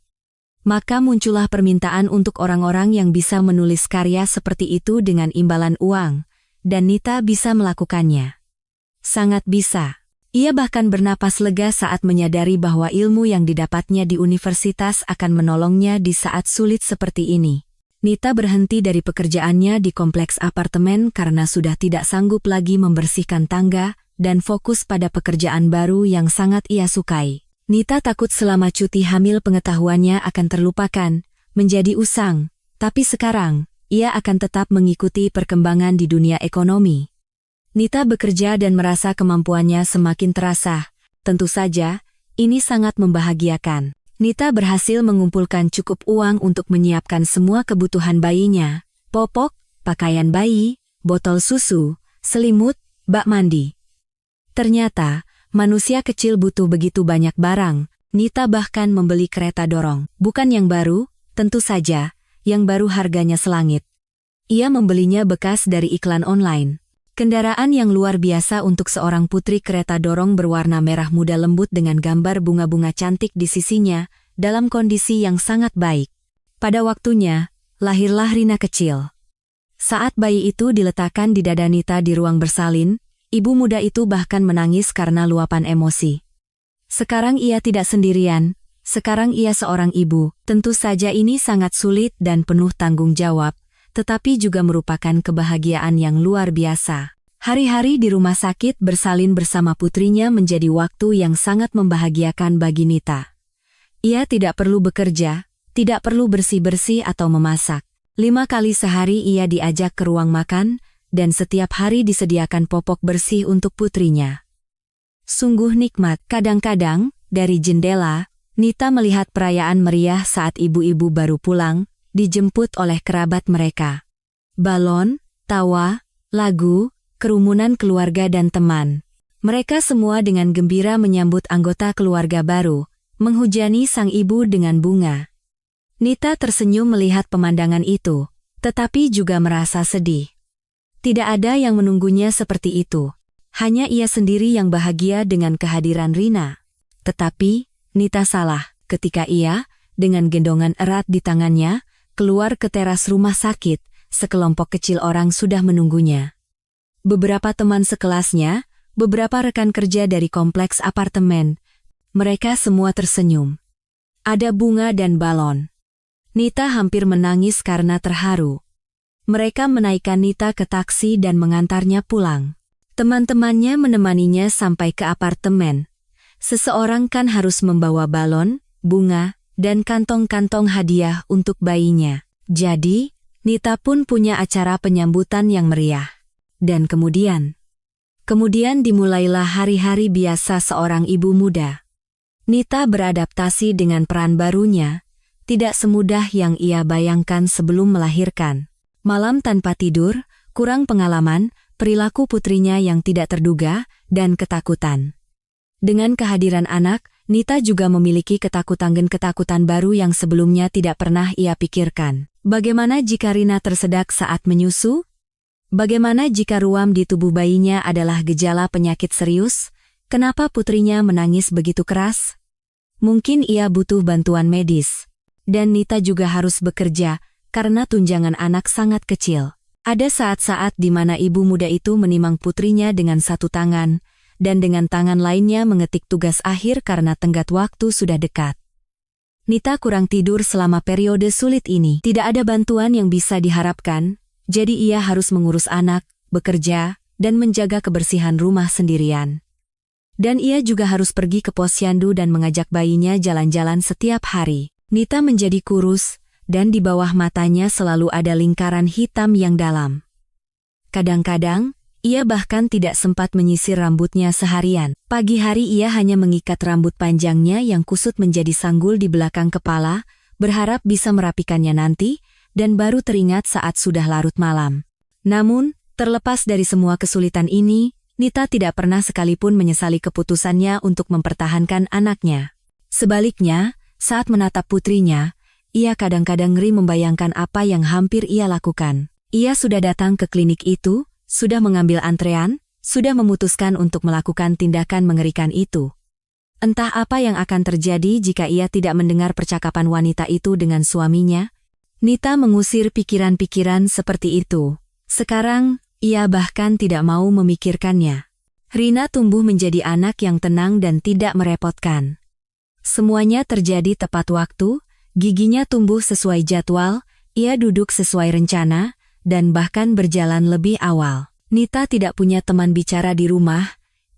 Maka muncullah permintaan untuk orang-orang yang bisa menulis karya seperti itu dengan imbalan uang, dan Nita bisa melakukannya. Sangat bisa. Ia bahkan bernapas lega saat menyadari bahwa ilmu yang didapatnya di universitas akan menolongnya di saat sulit seperti ini. Nita berhenti dari pekerjaannya di kompleks apartemen karena sudah tidak sanggup lagi membersihkan tangga dan fokus pada pekerjaan baru yang sangat ia sukai. Nita takut selama cuti hamil pengetahuannya akan terlupakan, menjadi usang, tapi sekarang, ia akan tetap mengikuti perkembangan di dunia ekonomi. Nita bekerja dan merasa kemampuannya semakin terasa. Tentu saja, ini sangat membahagiakan. Nita berhasil mengumpulkan cukup uang untuk menyiapkan semua kebutuhan bayinya, popok, pakaian bayi, botol susu, selimut, bak mandi. Ternyata, manusia kecil butuh begitu banyak barang. Nita bahkan membeli kereta dorong. Bukan yang baru, tentu saja, yang baru harganya selangit. Ia membelinya bekas dari iklan online. Kendaraan yang luar biasa untuk seorang putri, kereta dorong berwarna merah muda lembut dengan gambar bunga-bunga cantik di sisinya, dalam kondisi yang sangat baik. Pada waktunya, lahirlah Rina kecil. Saat bayi itu diletakkan di dada Nita di ruang bersalin, ibu muda itu bahkan menangis karena luapan emosi. Sekarang ia tidak sendirian, sekarang ia seorang ibu. Tentu saja ini sangat sulit dan penuh tanggung jawab, tetapi juga merupakan kebahagiaan yang luar biasa. Hari-hari di rumah sakit bersalin bersama putrinya menjadi waktu yang sangat membahagiakan bagi Nita. Ia tidak perlu bekerja, tidak perlu bersih-bersih atau memasak. 5 kali sehari ia diajak ke ruang makan, dan setiap hari disediakan popok bersih untuk putrinya. Sungguh nikmat. Kadang-kadang, dari jendela, Nita melihat perayaan meriah saat ibu-ibu baru pulang, dijemput oleh kerabat mereka. Balon, tawa, lagu, kerumunan keluarga dan teman. Mereka semua dengan gembira menyambut anggota keluarga baru, menghujani sang ibu dengan bunga. Nita tersenyum melihat pemandangan itu, tetapi juga merasa sedih. Tidak ada yang menunggunya seperti itu. Hanya ia sendiri yang bahagia dengan kehadiran Rina. Tetapi, Nita salah ketika ia, dengan gendongan erat di tangannya, keluar ke teras rumah sakit. Sekelompok kecil orang sudah menunggunya. Beberapa teman sekelasnya, beberapa rekan kerja dari kompleks apartemen. Mereka semua tersenyum. Ada bunga dan balon. Nita hampir menangis karena terharu. Mereka menaikkan Nita ke taksi dan mengantarnya pulang. Teman-temannya menemaninya sampai ke apartemen. Seseorang kan harus membawa balon, bunga, dan kantong-kantong hadiah untuk bayinya. Jadi, Nita pun punya acara penyambutan yang meriah. Dan kemudian dimulailah hari-hari biasa seorang ibu muda. Nita beradaptasi dengan peran barunya, tidak semudah yang ia bayangkan sebelum melahirkan. Malam tanpa tidur, kurang pengalaman, perilaku putrinya yang tidak terduga, dan ketakutan. Dengan kehadiran anak, Nita juga memiliki ketakutan baru yang sebelumnya tidak pernah ia pikirkan. Bagaimana jika Rina tersedak saat menyusu? Bagaimana jika ruam di tubuh bayinya adalah gejala penyakit serius? Kenapa putrinya menangis begitu keras? Mungkin ia butuh bantuan medis. Dan Nita juga harus bekerja, karena tunjangan anak sangat kecil. Ada saat-saat di mana ibu muda itu menimang putrinya dengan satu tangan, dan dengan tangan lainnya mengetik tugas akhir karena tenggat waktu sudah dekat. Nita kurang tidur selama periode sulit ini. Tidak ada bantuan yang bisa diharapkan, jadi ia harus mengurus anak, bekerja, dan menjaga kebersihan rumah sendirian. Dan ia juga harus pergi ke posyandu dan mengajak bayinya jalan-jalan setiap hari. Nita menjadi kurus, dan di bawah matanya selalu ada lingkaran hitam yang dalam. Kadang-kadang, ia bahkan tidak sempat menyisir rambutnya seharian. Pagi hari ia hanya mengikat rambut panjangnya yang kusut menjadi sanggul di belakang kepala, berharap bisa merapikannya nanti, dan baru teringat saat sudah larut malam. Namun, terlepas dari semua kesulitan ini, Nita tidak pernah sekalipun menyesali keputusannya untuk mempertahankan anaknya. Sebaliknya, saat menatap putrinya, ia kadang-kadang ngeri membayangkan apa yang hampir ia lakukan. Ia sudah datang ke klinik itu, sudah mengambil antrean, sudah memutuskan untuk melakukan tindakan mengerikan itu. Entah apa yang akan terjadi jika ia tidak mendengar percakapan wanita itu dengan suaminya. Nita mengusir pikiran-pikiran seperti itu. Sekarang, ia bahkan tidak mau memikirkannya. Rina tumbuh menjadi anak yang tenang dan tidak merepotkan. Semuanya terjadi tepat waktu, giginya tumbuh sesuai jadwal, ia duduk sesuai rencana, dan bahkan berjalan lebih awal. Nita tidak punya teman bicara di rumah,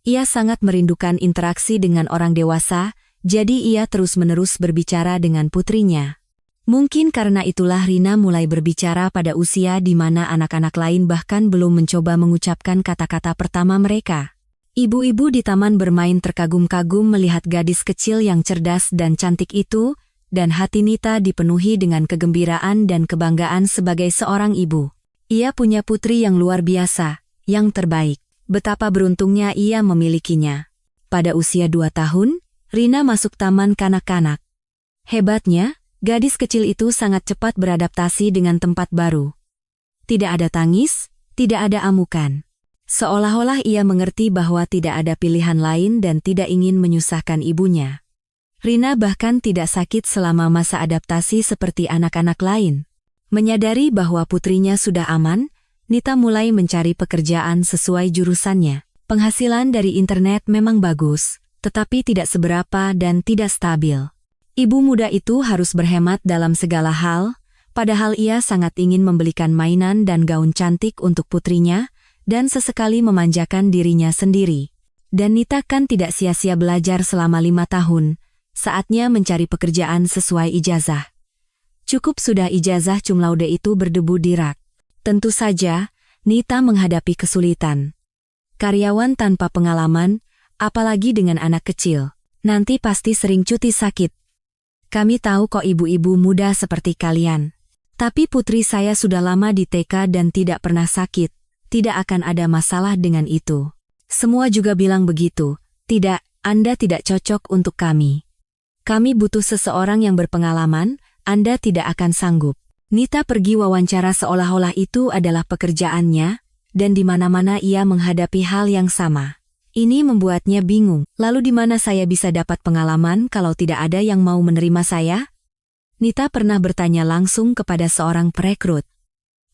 ia sangat merindukan interaksi dengan orang dewasa, jadi ia terus-menerus berbicara dengan putrinya. Mungkin karena itulah Rina mulai berbicara pada usia di mana anak-anak lain bahkan belum mencoba mengucapkan kata-kata pertama mereka. Ibu-ibu di taman bermain terkagum-kagum melihat gadis kecil yang cerdas dan cantik itu, dan hati Nita dipenuhi dengan kegembiraan dan kebanggaan sebagai seorang ibu. Ia punya putri yang luar biasa, yang terbaik. Betapa beruntungnya ia memilikinya. Pada usia 2 tahun, Rina masuk taman kanak-kanak. Hebatnya, gadis kecil itu sangat cepat beradaptasi dengan tempat baru. Tidak ada tangis, tidak ada amukan. Seolah-olah ia mengerti bahwa tidak ada pilihan lain dan tidak ingin menyusahkan ibunya. Rina bahkan tidak sakit selama masa adaptasi seperti anak-anak lain. Menyadari bahwa putrinya sudah aman, Nita mulai mencari pekerjaan sesuai jurusannya. Penghasilan dari internet memang bagus, tetapi tidak seberapa dan tidak stabil. Ibu muda itu harus berhemat dalam segala hal, padahal ia sangat ingin membelikan mainan dan gaun cantik untuk putrinya, dan sesekali memanjakan dirinya sendiri. Dan Nita kan tidak sia-sia belajar selama 5 tahun, saatnya mencari pekerjaan sesuai ijazah. Cukup sudah ijazah cum laude itu berdebu di rak. Tentu saja, Nita menghadapi kesulitan. Karyawan tanpa pengalaman, apalagi dengan anak kecil, nanti pasti sering cuti sakit. Kami tahu kok ibu-ibu muda seperti kalian. Tapi putri saya sudah lama di TK dan tidak pernah sakit. Tidak akan ada masalah dengan itu. Semua juga bilang begitu. Tidak, Anda tidak cocok untuk kami. Kami butuh seseorang yang berpengalaman, Anda tidak akan sanggup. Nita pergi wawancara seolah-olah itu adalah pekerjaannya, dan di mana-mana ia menghadapi hal yang sama. Ini membuatnya bingung. Lalu di mana saya bisa dapat pengalaman kalau tidak ada yang mau menerima saya? Nita pernah bertanya langsung kepada seorang perekrut.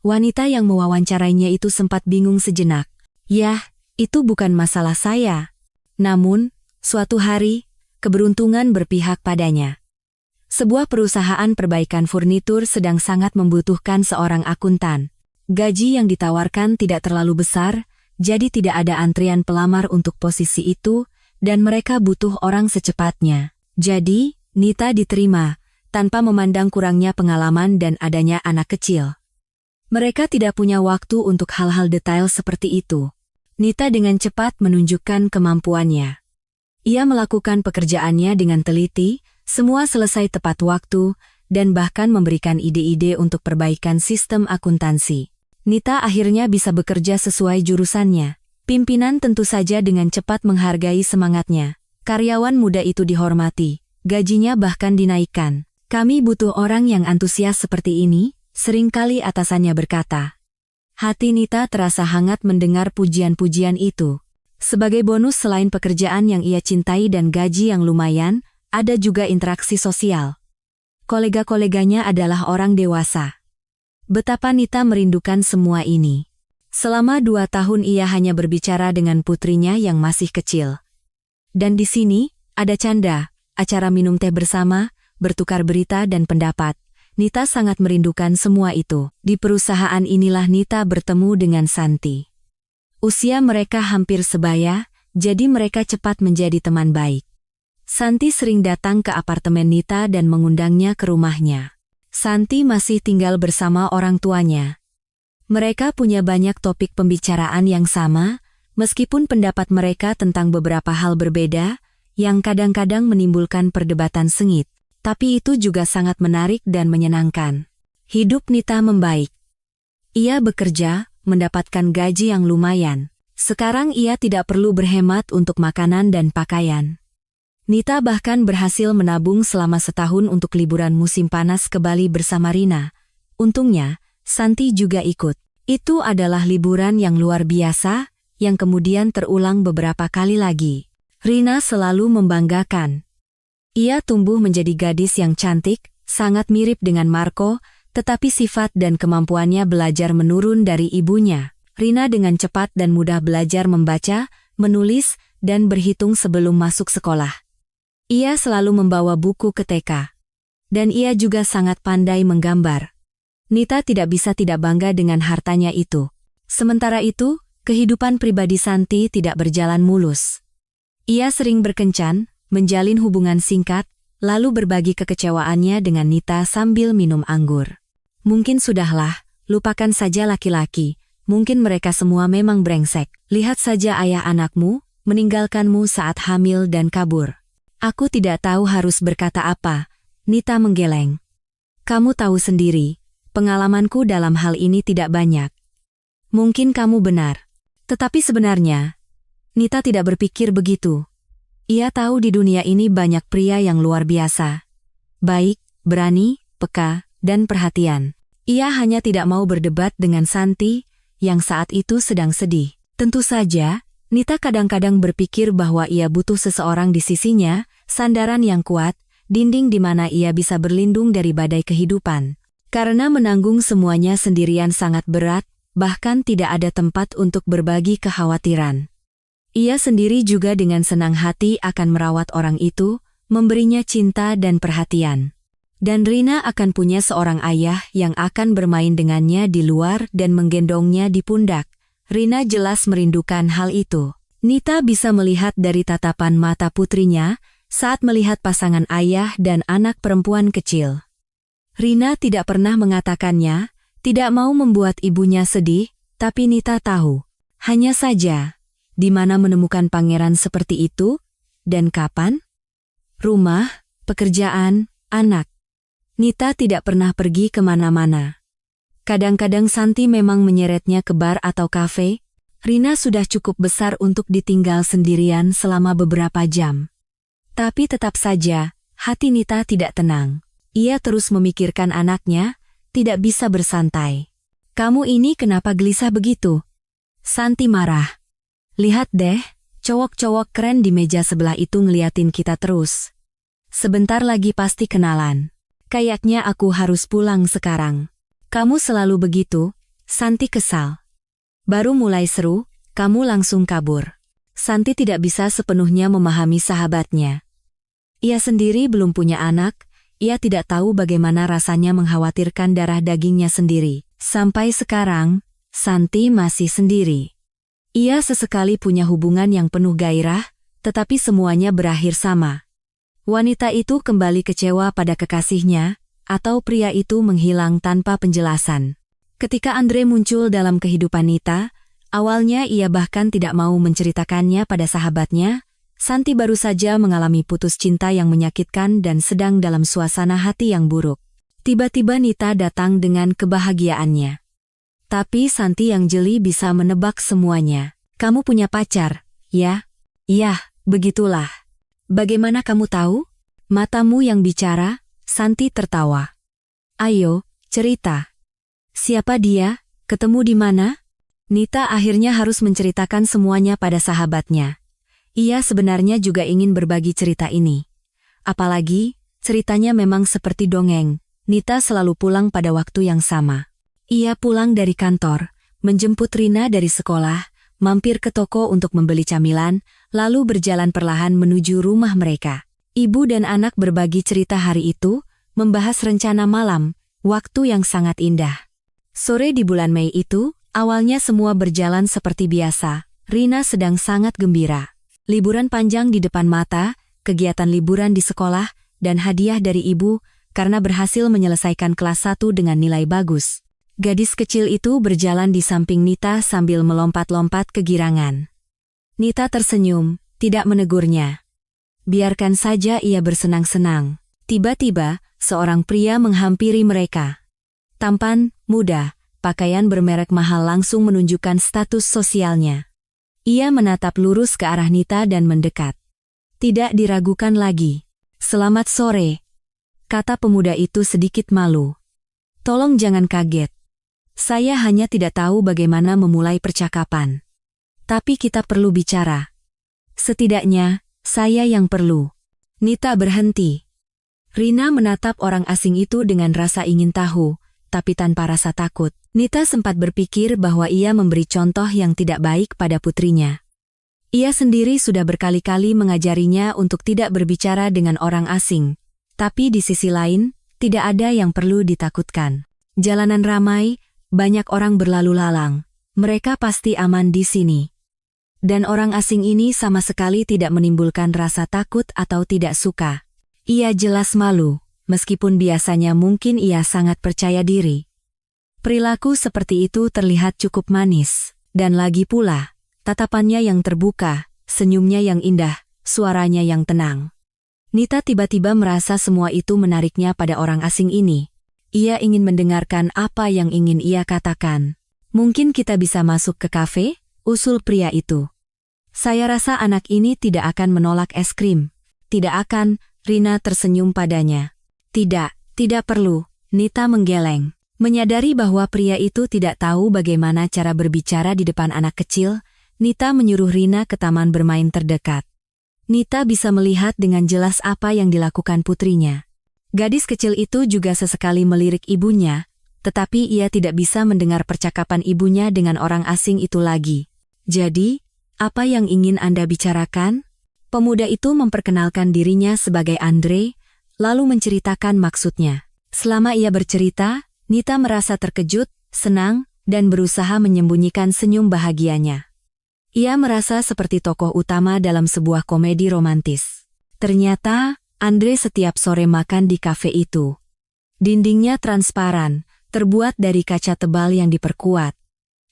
Wanita yang mewawancarainya itu sempat bingung sejenak. Yah, itu bukan masalah saya. Namun, suatu hari, keberuntungan berpihak padanya. Sebuah perusahaan perbaikan furnitur sedang sangat membutuhkan seorang akuntan. Gaji yang ditawarkan tidak terlalu besar, jadi tidak ada antrian pelamar untuk posisi itu, dan mereka butuh orang secepatnya. Jadi, Nita diterima, tanpa memandang kurangnya pengalaman dan adanya anak kecil. Mereka tidak punya waktu untuk hal-hal detail seperti itu. Nita dengan cepat menunjukkan kemampuannya. Ia melakukan pekerjaannya dengan teliti, semua selesai tepat waktu, dan bahkan memberikan ide-ide untuk perbaikan sistem akuntansi. Nita akhirnya bisa bekerja sesuai jurusannya. Pimpinan tentu saja dengan cepat menghargai semangatnya. Karyawan muda itu dihormati, gajinya bahkan dinaikkan. Kami butuh orang yang antusias seperti ini, seringkali atasannya berkata. Hati Nita terasa hangat mendengar pujian-pujian itu. Sebagai bonus selain pekerjaan yang ia cintai dan gaji yang lumayan, ada juga interaksi sosial. Kolega-koleganya adalah orang dewasa. Betapa Nita merindukan semua ini. Selama 2 tahun ia hanya berbicara dengan putrinya yang masih kecil. Dan di sini, ada canda, acara minum teh bersama, bertukar berita dan pendapat. Nita sangat merindukan semua itu. Di perusahaan inilah Nita bertemu dengan Santi. Usia mereka hampir sebaya, jadi mereka cepat menjadi teman baik. Santi sering datang ke apartemen Nita dan mengundangnya ke rumahnya. Santi masih tinggal bersama orang tuanya. Mereka punya banyak topik pembicaraan yang sama, meskipun pendapat mereka tentang beberapa hal berbeda, yang kadang-kadang menimbulkan perdebatan sengit. Tapi itu juga sangat menarik dan menyenangkan. Hidup Nita membaik. Ia bekerja, mendapatkan gaji yang lumayan. Sekarang ia tidak perlu berhemat untuk makanan dan pakaian. Nita bahkan berhasil menabung selama setahun untuk liburan musim panas ke Bali bersama Rina. Untungnya, Santi juga ikut. Itu adalah liburan yang luar biasa, yang kemudian terulang beberapa kali lagi. Rina selalu membanggakan. Ia tumbuh menjadi gadis yang cantik, sangat mirip dengan Marco, tetapi sifat dan kemampuannya belajar menurun dari ibunya. Rina dengan cepat dan mudah belajar membaca, menulis, dan berhitung sebelum masuk sekolah. Ia selalu membawa buku ke TK. Dan ia juga sangat pandai menggambar. Nita tidak bisa tidak bangga dengan hartanya itu. Sementara itu, kehidupan pribadi Santi tidak berjalan mulus. Ia sering berkencan, menjalin hubungan singkat, lalu berbagi kekecewaannya dengan Nita sambil minum anggur. Mungkin sudahlah, lupakan saja laki-laki, mungkin mereka semua memang brengsek. Lihat saja ayah anakmu, meninggalkanmu saat hamil dan kabur. Aku tidak tahu harus berkata apa, Nita menggeleng. Kamu tahu sendiri, pengalamanku dalam hal ini tidak banyak. Mungkin kamu benar. Tetapi sebenarnya, Nita tidak berpikir begitu. Ia tahu di dunia ini banyak pria yang luar biasa. Baik, berani, peka, dan perhatian. Ia hanya tidak mau berdebat dengan Santi, yang saat itu sedang sedih. Tentu saja, Nita kadang-kadang berpikir bahwa ia butuh seseorang di sisinya, sandaran yang kuat, dinding di mana ia bisa berlindung dari badai kehidupan. Karena menanggung semuanya sendirian sangat berat, bahkan tidak ada tempat untuk berbagi kekhawatiran. Ia sendiri juga dengan senang hati akan merawat orang itu, memberinya cinta dan perhatian. Dan Rina akan punya seorang ayah yang akan bermain dengannya di luar dan menggendongnya di pundak. Rina jelas merindukan hal itu. Nita bisa melihat dari tatapan mata putrinya saat melihat pasangan ayah dan anak perempuan kecil. Rina tidak pernah mengatakannya, tidak mau membuat ibunya sedih, tapi Nita tahu. Hanya saja, di mana menemukan pangeran seperti itu, dan kapan? Rumah, pekerjaan, anak. Nita tidak pernah pergi kemana-mana. Kadang-kadang Santi memang menyeretnya ke bar atau kafe. Rina sudah cukup besar untuk ditinggal sendirian selama beberapa jam. Tapi tetap saja, hati Nita tidak tenang. Ia terus memikirkan anaknya, tidak bisa bersantai. Kamu ini kenapa gelisah begitu? Santi marah. Lihat deh, cowok-cowok keren di meja sebelah itu ngeliatin kita terus. Sebentar lagi pasti kenalan. Kayaknya aku harus pulang sekarang. Kamu selalu begitu, Santi kesal. Baru mulai seru, kamu langsung kabur. Santi tidak bisa sepenuhnya memahami sahabatnya. Ia sendiri belum punya anak, ia tidak tahu bagaimana rasanya mengkhawatirkan darah dagingnya sendiri. Sampai sekarang, Santi masih sendiri. Ia sesekali punya hubungan yang penuh gairah, tetapi semuanya berakhir sama. Wanita itu kembali kecewa pada kekasihnya, atau pria itu menghilang tanpa penjelasan. Ketika Andre muncul dalam kehidupan Nita, awalnya ia bahkan tidak mau menceritakannya pada sahabatnya. Santi baru saja mengalami putus cinta yang menyakitkan dan sedang dalam suasana hati yang buruk. Tiba-tiba Nita datang dengan kebahagiaannya. Tapi Santi yang jeli bisa menebak semuanya. Kamu punya pacar, ya? Iya, begitulah. Bagaimana kamu tahu? Matamu yang bicara, Santi tertawa. Ayo, cerita. Siapa dia? Ketemu di mana? Nita akhirnya harus menceritakan semuanya pada sahabatnya. Ia sebenarnya juga ingin berbagi cerita ini. Apalagi, ceritanya memang seperti dongeng. Nita selalu pulang pada waktu yang sama. Ia pulang dari kantor, menjemput Rina dari sekolah, mampir ke toko untuk membeli camilan, lalu berjalan perlahan menuju rumah mereka. Ibu dan anak berbagi cerita hari itu, membahas rencana malam, waktu yang sangat indah. Sore di bulan Mei itu, awalnya semua berjalan seperti biasa. Rina sedang sangat gembira. Liburan panjang di depan mata, kegiatan liburan di sekolah, dan hadiah dari ibu karena berhasil menyelesaikan kelas 1 dengan nilai bagus. Gadis kecil itu berjalan di samping Nita sambil melompat-lompat kegirangan. Nita tersenyum, tidak menegurnya. Biarkan saja ia bersenang-senang. Tiba-tiba, seorang pria menghampiri mereka. Tampan, muda, pakaian bermerek mahal langsung menunjukkan status sosialnya. Ia menatap lurus ke arah Nita dan mendekat. Tidak diragukan lagi. "Selamat sore," kata pemuda itu sedikit malu. "Tolong jangan kaget. Saya hanya tidak tahu bagaimana memulai percakapan. Tapi kita perlu bicara. Setidaknya, saya yang perlu." Nita berhenti. Rina menatap orang asing itu dengan rasa ingin tahu, tapi tanpa rasa takut. Nita sempat berpikir bahwa ia memberi contoh yang tidak baik pada putrinya. Ia sendiri sudah berkali-kali mengajarinya untuk tidak berbicara dengan orang asing. Tapi di sisi lain, tidak ada yang perlu ditakutkan. Jalanan ramai, banyak orang berlalu lalang. Mereka pasti aman di sini. Dan orang asing ini sama sekali tidak menimbulkan rasa takut atau tidak suka. Ia jelas malu, meskipun biasanya mungkin ia sangat percaya diri. Perilaku seperti itu terlihat cukup manis. Dan lagi pula, tatapannya yang terbuka, senyumnya yang indah, suaranya yang tenang. Nita tiba-tiba merasa semua itu menariknya pada orang asing ini. Ia ingin mendengarkan apa yang ingin ia katakan. "Mungkin kita bisa masuk ke kafe?" usul pria itu. "Saya rasa anak ini tidak akan menolak es krim." "Tidak akan," Rina tersenyum padanya. Tidak perlu," Nita menggeleng. Menyadari bahwa pria itu tidak tahu bagaimana cara berbicara di depan anak kecil, Nita menyuruh Rina ke taman bermain terdekat. Nita bisa melihat dengan jelas apa yang dilakukan putrinya. Gadis kecil itu juga sesekali melirik ibunya, tetapi ia tidak bisa mendengar percakapan ibunya dengan orang asing itu lagi. "Jadi, apa yang ingin Anda bicarakan?" Pemuda itu memperkenalkan dirinya sebagai Andre, lalu menceritakan maksudnya. Selama ia bercerita, Nita merasa terkejut, senang, dan berusaha menyembunyikan senyum bahagianya. Ia merasa seperti tokoh utama dalam sebuah komedi romantis. Ternyata, Andre setiap sore makan di kafe itu. Dindingnya transparan, terbuat dari kaca tebal yang diperkuat.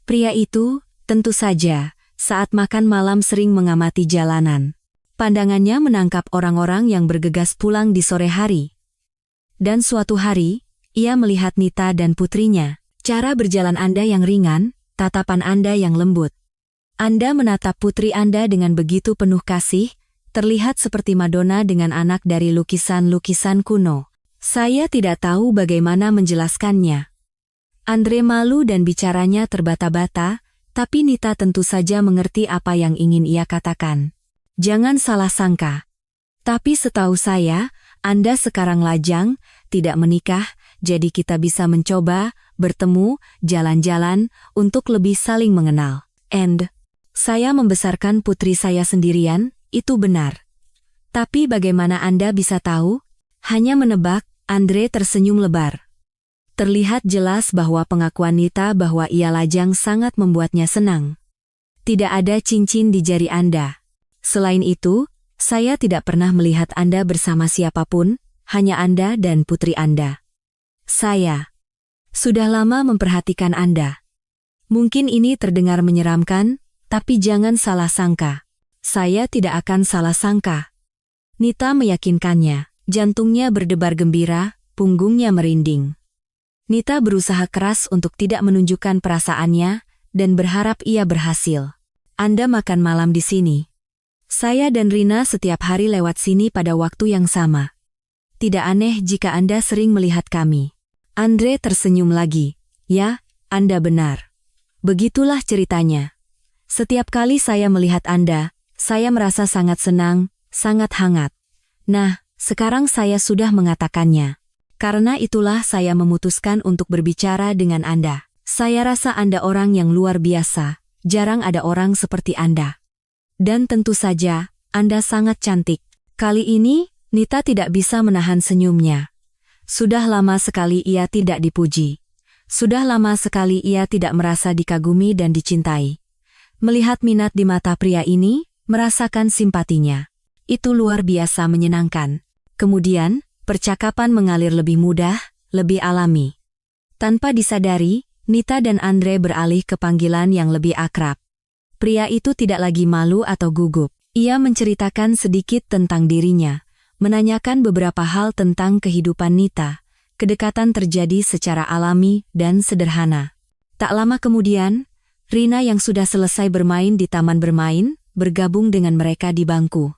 Pria itu, tentu saja, saat makan malam sering mengamati jalanan. Pandangannya menangkap orang-orang yang bergegas pulang di sore hari. Dan suatu hari, ia melihat Nita dan putrinya. "Cara berjalan Anda yang ringan, tatapan Anda yang lembut. Anda menatap putri Anda dengan begitu penuh kasih, terlihat seperti Madonna dengan anak dari lukisan-lukisan kuno. Saya tidak tahu bagaimana menjelaskannya." Andre malu dan bicaranya terbata-bata, tapi Nita tentu saja mengerti apa yang ingin ia katakan. "Jangan salah sangka. Tapi setahu saya, Anda sekarang lajang, tidak menikah, jadi kita bisa mencoba, bertemu, jalan-jalan, untuk lebih saling mengenal. And, saya membesarkan putri saya sendirian, itu benar. Tapi bagaimana Anda bisa tahu?" Hanya menebak, Andre tersenyum lebar. Terlihat jelas bahwa pengakuan Nita bahwa ia lajang sangat membuatnya senang. "Tidak ada cincin di jari Anda. Selain itu, saya tidak pernah melihat Anda bersama siapapun, hanya Anda dan putri Anda. Saya sudah lama memperhatikan Anda. Mungkin ini terdengar menyeramkan, tapi jangan salah sangka. Saya tidak akan salah sangka." Nita meyakinkannya, jantungnya berdebar gembira, punggungnya merinding. Nita berusaha keras untuk tidak menunjukkan perasaannya, dan berharap ia berhasil. "Anda makan malam di sini. Saya dan Rina setiap hari lewat sini pada waktu yang sama. Tidak aneh jika Anda sering melihat kami." Andre tersenyum lagi. "Ya, Anda benar. Begitulah ceritanya. Setiap kali saya melihat Anda, saya merasa sangat senang, sangat hangat. Nah, sekarang saya sudah mengatakannya. Karena itulah saya memutuskan untuk berbicara dengan Anda. Saya rasa Anda orang yang luar biasa, jarang ada orang seperti Anda. Dan tentu saja, Anda sangat cantik." Kali ini, Nita tidak bisa menahan senyumnya. Sudah lama sekali ia tidak dipuji. Sudah lama sekali ia tidak merasa dikagumi dan dicintai. Melihat minat di mata pria ini, merasakan simpatinya. Itu luar biasa menyenangkan. Kemudian, percakapan mengalir lebih mudah, lebih alami. Tanpa disadari, Nita dan Andre beralih ke panggilan yang lebih akrab. Pria itu tidak lagi malu atau gugup. Ia menceritakan sedikit tentang dirinya, menanyakan beberapa hal tentang kehidupan Nita. Kedekatan terjadi secara alami dan sederhana. Tak lama kemudian, Rina yang sudah selesai bermain di taman bermain, bergabung dengan mereka di bangku.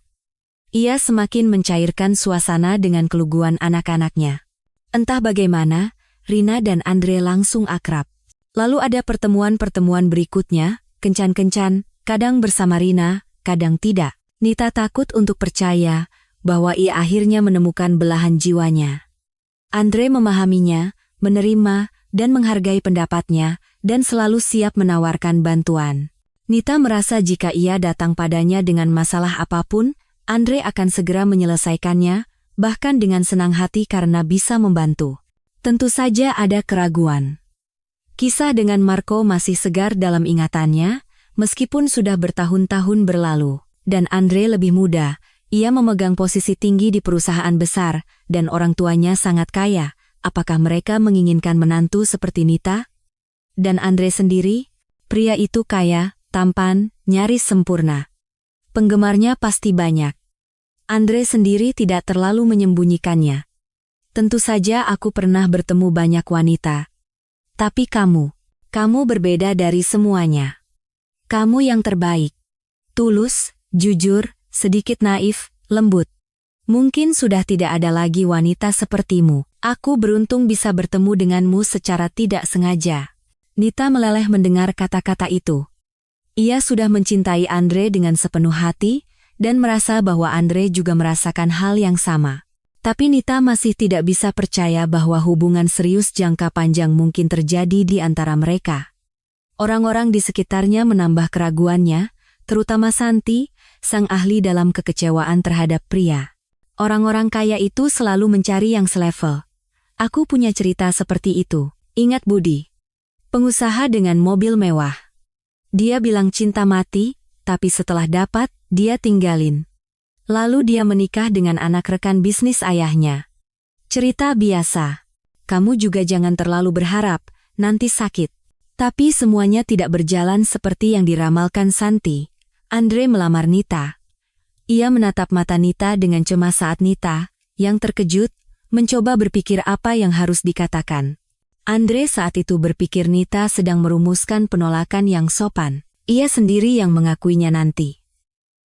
Ia semakin mencairkan suasana dengan keluguan anak-anaknya. Entah bagaimana, Rina dan Andre langsung akrab. Lalu ada pertemuan-pertemuan berikutnya, kencan-kencan, kadang bersama Rina, kadang tidak. Nita takut untuk percaya bahwa ia akhirnya menemukan belahan jiwanya. Andre memahaminya, menerima, dan menghargai pendapatnya, dan selalu siap menawarkan bantuan. Nita merasa jika ia datang padanya dengan masalah apapun, Andre akan segera menyelesaikannya, bahkan dengan senang hati karena bisa membantu. Tentu saja ada keraguan. Kisah dengan Marco masih segar dalam ingatannya, meskipun sudah bertahun-tahun berlalu, dan Andre lebih muda. Ia memegang posisi tinggi di perusahaan besar, dan orang tuanya sangat kaya. Apakah mereka menginginkan menantu seperti Nita? Dan Andre sendiri? Pria itu kaya, tampan, nyaris sempurna. Penggemarnya pasti banyak. Andre sendiri tidak terlalu menyembunyikannya. Tentu saja aku pernah bertemu banyak wanita. Tapi kamu berbeda dari semuanya. Kamu yang terbaik. Tulus, jujur, sedikit naif, lembut. Mungkin sudah tidak ada lagi wanita sepertimu. Aku beruntung bisa bertemu denganmu secara tidak sengaja. Nita meleleh mendengar kata-kata itu. Ia sudah mencintai Andre dengan sepenuh hati, dan merasa bahwa Andre juga merasakan hal yang sama. Tapi Nita masih tidak bisa percaya bahwa hubungan serius jangka panjang mungkin terjadi di antara mereka. Orang-orang di sekitarnya menambah keraguannya, terutama Santi, sang ahli dalam kekecewaan terhadap pria. Orang-orang kaya itu selalu mencari yang selevel. Aku punya cerita seperti itu. Ingat Budi? Pengusaha dengan mobil mewah. Dia bilang cinta mati, tapi setelah dapat, dia tinggalin. Lalu dia menikah dengan anak rekan bisnis ayahnya. Cerita biasa. Kamu juga jangan terlalu berharap, nanti sakit. Tapi semuanya tidak berjalan seperti yang diramalkan Santi. Andre melamar Nita. Ia menatap mata Nita dengan cemas saat Nita, yang terkejut, mencoba berpikir apa yang harus dikatakan. Andre saat itu berpikir Nita sedang merumuskan penolakan yang sopan. Ia sendiri yang mengakuinya nanti.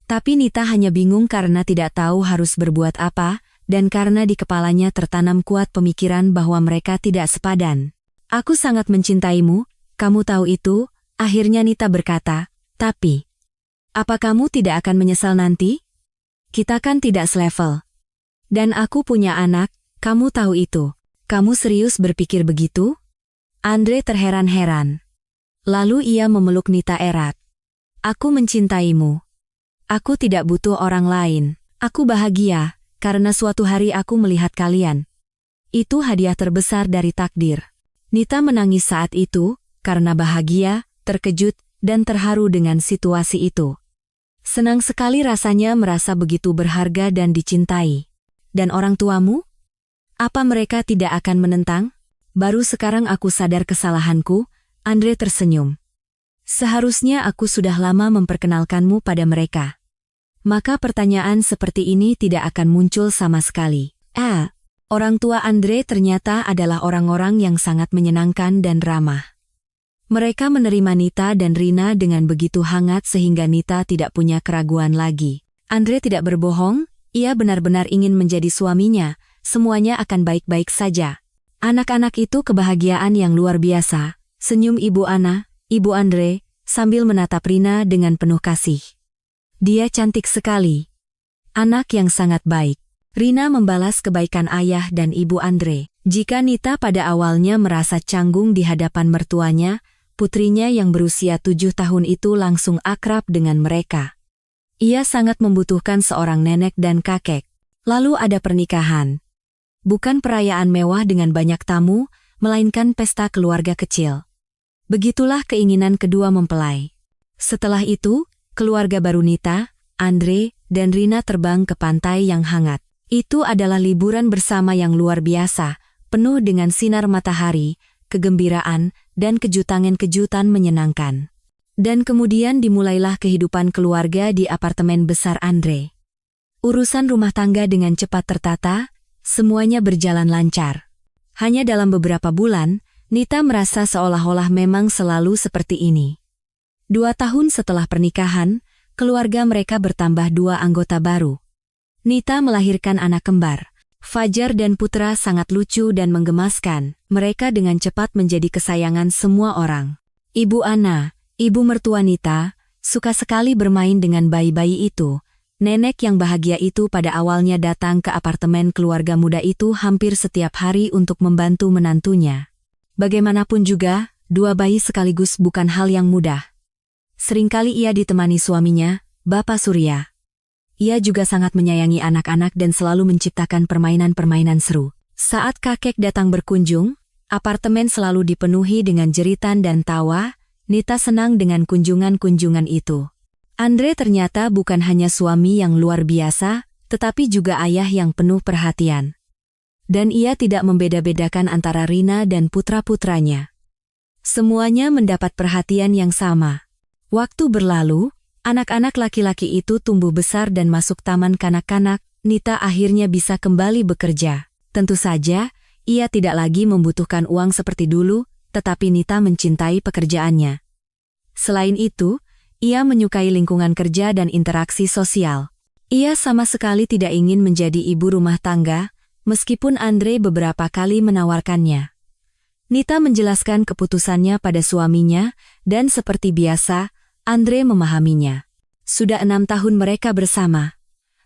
Tapi Nita hanya bingung karena tidak tahu harus berbuat apa, dan karena di kepalanya tertanam kuat pemikiran bahwa mereka tidak sepadan. Aku sangat mencintaimu, kamu tahu itu, akhirnya Nita berkata, tapi... Apa kamu tidak akan menyesal nanti? Kita kan tidak selevel. Dan aku punya anak, kamu tahu itu. Kamu serius berpikir begitu? Andre terheran-heran. Lalu ia memeluk Nita erat. Aku mencintaimu. Aku tidak butuh orang lain. Aku bahagia, karena suatu hari aku melihat kalian. Itu hadiah terbesar dari takdir. Nita menangis saat itu, karena bahagia, terkejut, dan terharu dengan situasi itu. Senang sekali rasanya merasa begitu berharga dan dicintai. Dan orang tuamu? Apa mereka tidak akan menentang? Baru sekarang aku sadar kesalahanku, Andre tersenyum. Seharusnya aku sudah lama memperkenalkanmu pada mereka. Maka pertanyaan seperti ini tidak akan muncul sama sekali. Orang tua Andre ternyata adalah orang-orang yang sangat menyenangkan dan ramah. Mereka menerima Nita dan Rina dengan begitu hangat sehingga Nita tidak punya keraguan lagi. Andre tidak berbohong, ia benar-benar ingin menjadi suaminya, semuanya akan baik-baik saja. Anak-anak itu kebahagiaan yang luar biasa, senyum Ibu Ana, Ibu Andre, sambil menatap Rina dengan penuh kasih. Dia cantik sekali. Anak yang sangat baik. Rina membalas kebaikan ayah dan Ibu Andre. Jika Nita pada awalnya merasa canggung di hadapan mertuanya, putrinya yang berusia 7 tahun itu langsung akrab dengan mereka. Ia sangat membutuhkan seorang nenek dan kakek. Lalu ada pernikahan. Bukan perayaan mewah dengan banyak tamu, melainkan pesta keluarga kecil. Begitulah keinginan kedua mempelai. Setelah itu, keluarga baru Nita, Andre, dan Rina terbang ke pantai yang hangat. Itu adalah liburan bersama yang luar biasa, penuh dengan sinar matahari, kegembiraan, dan kejutan-kejutan menyenangkan. Dan kemudian dimulailah kehidupan keluarga di apartemen besar Andre. Urusan rumah tangga dengan cepat tertata, semuanya berjalan lancar. Hanya dalam beberapa bulan, Nita merasa seolah-olah memang selalu seperti ini. 2 tahun setelah pernikahan, keluarga mereka bertambah 2 anggota baru. Nita melahirkan anak kembar. Fajar dan Putra sangat lucu dan menggemaskan. Mereka dengan cepat menjadi kesayangan semua orang. Ibu Ana, ibu mertua Nita, suka sekali bermain dengan bayi-bayi itu. Nenek yang bahagia itu pada awalnya datang ke apartemen keluarga muda itu hampir setiap hari untuk membantu menantunya. Bagaimanapun juga, 2 bayi sekaligus bukan hal yang mudah. Seringkali ia ditemani suaminya, Bapak Surya. Ia juga sangat menyayangi anak-anak dan selalu menciptakan permainan-permainan seru. Saat kakek datang berkunjung, apartemen selalu dipenuhi dengan jeritan dan tawa. Nita senang dengan kunjungan-kunjungan itu. Andre ternyata bukan hanya suami yang luar biasa, tetapi juga ayah yang penuh perhatian. Dan ia tidak membeda-bedakan antara Rina dan putra-putranya. Semuanya mendapat perhatian yang sama. Waktu berlalu, anak-anak laki-laki itu tumbuh besar dan masuk taman kanak-kanak. Nita akhirnya bisa kembali bekerja. Tentu saja, ia tidak lagi membutuhkan uang seperti dulu, tetapi Nita mencintai pekerjaannya. Selain itu, ia menyukai lingkungan kerja dan interaksi sosial. Ia sama sekali tidak ingin menjadi ibu rumah tangga, meskipun Andre beberapa kali menawarkannya. Nita menjelaskan keputusannya pada suaminya, dan seperti biasa, Andre memahaminya. Sudah 6 tahun mereka bersama.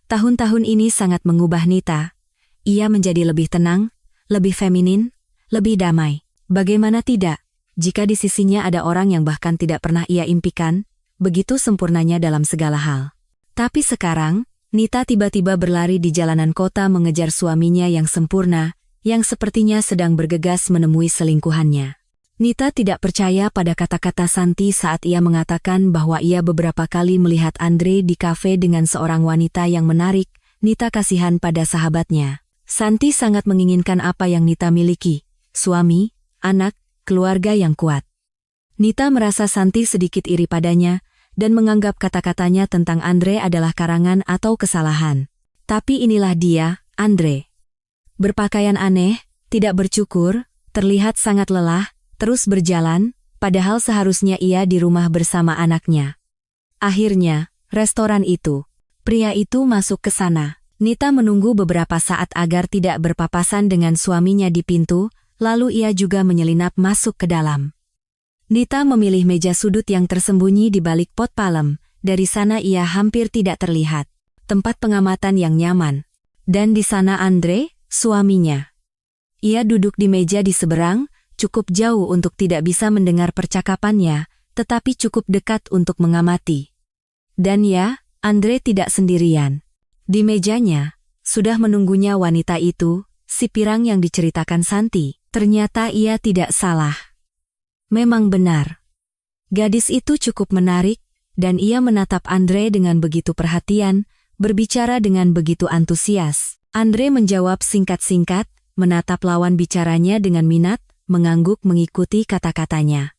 Tahun-tahun ini sangat mengubah Nita. Ia menjadi lebih tenang, lebih feminin, lebih damai. Bagaimana tidak, jika di sisinya ada orang yang bahkan tidak pernah ia impikan, begitu sempurnanya dalam segala hal. Tapi sekarang, Nita tiba-tiba berlari di jalanan kota mengejar suaminya yang sempurna, yang sepertinya sedang bergegas menemui selingkuhannya. Nita tidak percaya pada kata-kata Santi saat ia mengatakan bahwa ia beberapa kali melihat Andre di kafe dengan seorang wanita yang menarik. Nita kasihan pada sahabatnya. Santi sangat menginginkan apa yang Nita miliki, suami, anak, keluarga yang kuat. Nita merasa Santi sedikit iri padanya, dan menganggap kata-katanya tentang Andre adalah karangan atau kesalahan. Tapi inilah dia, Andre. Berpakaian aneh, tidak bercukur, terlihat sangat lelah, terus berjalan, padahal seharusnya ia di rumah bersama anaknya. Akhirnya, restoran itu. Pria itu masuk ke sana. Nita menunggu beberapa saat agar tidak berpapasan dengan suaminya di pintu, lalu ia juga menyelinap masuk ke dalam. Nita memilih meja sudut yang tersembunyi di balik pot palem. Dari sana ia hampir tidak terlihat. Tempat pengamatan yang nyaman. Dan di sana Andre, suaminya. Ia duduk di meja di seberang, cukup jauh untuk tidak bisa mendengar percakapannya, tetapi cukup dekat untuk mengamati. Dan ya, Andre tidak sendirian. Di mejanya, sudah menunggunya wanita itu, si pirang yang diceritakan Santi. Ternyata ia tidak salah. Memang benar. Gadis itu cukup menarik, dan ia menatap Andre dengan begitu perhatian, berbicara dengan begitu antusias. Andre menjawab singkat-singkat, menatap lawan bicaranya dengan minat, mengangguk mengikuti kata-katanya.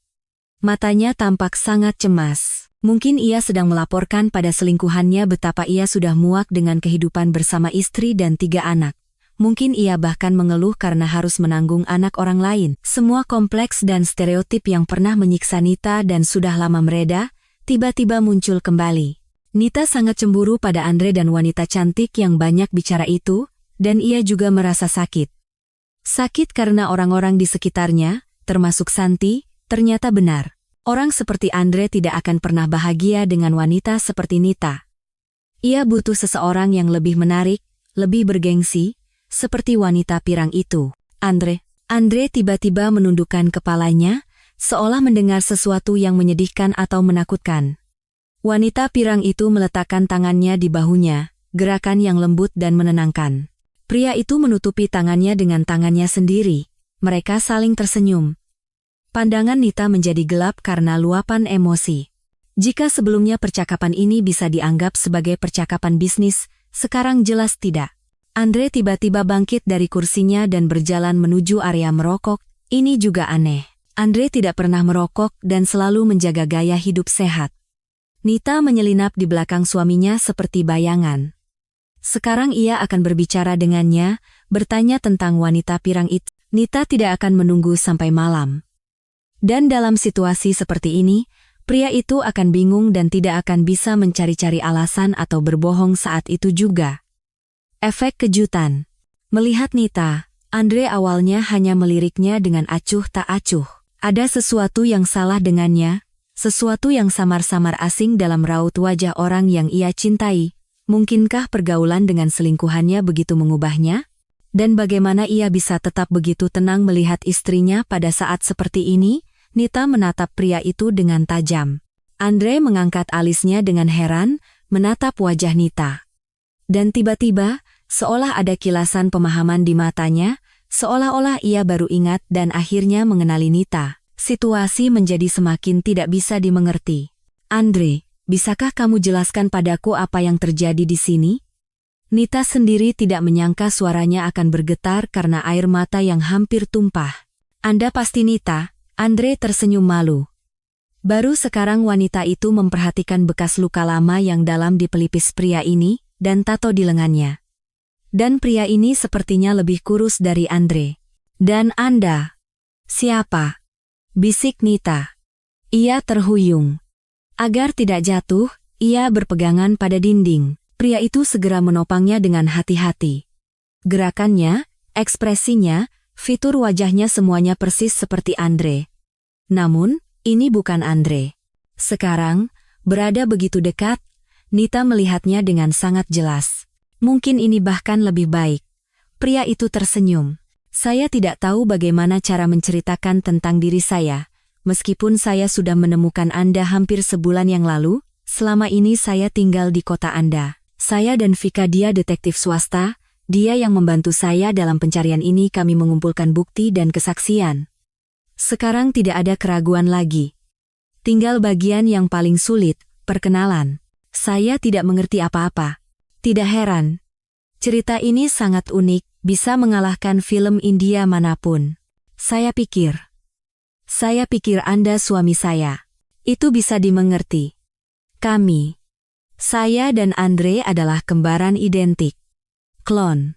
Matanya tampak sangat cemas. Mungkin ia sedang melaporkan pada selingkuhannya betapa ia sudah muak dengan kehidupan bersama istri dan 3 anak. Mungkin ia bahkan mengeluh karena harus menanggung anak orang lain. Semua kompleks dan stereotip yang pernah menyiksa Nita dan sudah lama mereda, tiba-tiba muncul kembali. Nita sangat cemburu pada Andre dan wanita cantik yang banyak bicara itu, dan ia juga merasa sakit. Sakit karena orang-orang di sekitarnya, termasuk Santi, ternyata benar. Orang seperti Andre tidak akan pernah bahagia dengan wanita seperti Nita. Ia butuh seseorang yang lebih menarik, lebih bergengsi, seperti wanita pirang itu. Andre tiba-tiba menundukkan kepalanya, seolah mendengar sesuatu yang menyedihkan atau menakutkan. Wanita pirang itu meletakkan tangannya di bahunya, gerakan yang lembut dan menenangkan. Pria itu menutupi tangannya dengan tangannya sendiri. Mereka saling tersenyum. Pandangan Nita menjadi gelap karena luapan emosi. Jika sebelumnya percakapan ini bisa dianggap sebagai percakapan bisnis, sekarang jelas tidak. Andre tiba-tiba bangkit dari kursinya dan berjalan menuju area merokok. Ini juga aneh. Andre tidak pernah merokok dan selalu menjaga gaya hidup sehat. Nita menyelinap di belakang suaminya seperti bayangan. Sekarang ia akan berbicara dengannya, bertanya tentang wanita pirang itu. Nita tidak akan menunggu sampai malam. Dan dalam situasi seperti ini, pria itu akan bingung dan tidak akan bisa mencari-cari alasan atau berbohong saat itu juga. Efek kejutan. Melihat Nita, Andre awalnya hanya meliriknya dengan acuh tak acuh. Ada sesuatu yang salah dengannya, sesuatu yang samar-samar asing dalam raut wajah orang yang ia cintai. Mungkinkah pergaulan dengan selingkuhannya begitu mengubahnya? Dan bagaimana ia bisa tetap begitu tenang melihat istrinya pada saat seperti ini? Nita menatap pria itu dengan tajam. Andre mengangkat alisnya dengan heran, menatap wajah Nita. Dan tiba-tiba, seolah ada kilasan pemahaman di matanya, seolah-olah ia baru ingat dan akhirnya mengenali Nita. Situasi menjadi semakin tidak bisa dimengerti. Andre, bisakah kamu jelaskan padaku apa yang terjadi di sini? Nita sendiri tidak menyangka suaranya akan bergetar karena air mata yang hampir tumpah. Anda pasti Nita, Andre tersenyum malu. Baru sekarang wanita itu memperhatikan bekas luka lama yang dalam di pelipis pria ini dan tato di lengannya. Dan pria ini sepertinya lebih kurus dari Andre. Dan Anda? Siapa? Bisik Nita. Ia terhuyung. Agar tidak jatuh, ia berpegangan pada dinding. Pria itu segera menopangnya dengan hati-hati. Gerakannya, ekspresinya, fitur wajahnya semuanya persis seperti Andre. Namun, ini bukan Andre. Sekarang, berada begitu dekat, Nita melihatnya dengan sangat jelas. Mungkin ini bahkan lebih baik. Pria itu tersenyum. Saya tidak tahu bagaimana cara menceritakan tentang diri saya. Meskipun saya sudah menemukan Anda hampir sebulan yang lalu, selama ini saya tinggal di kota Anda. Saya dan Vika, dia detektif swasta, dia yang membantu saya dalam pencarian ini. Kami mengumpulkan bukti dan kesaksian. Sekarang tidak ada keraguan lagi. Tinggal bagian yang paling sulit, perkenalan. Saya tidak mengerti apa-apa. Tidak heran. Cerita ini sangat unik, bisa mengalahkan film India manapun. Saya pikir Anda suami saya. Itu bisa dimengerti. Saya dan Andre adalah kembaran identik. Klon.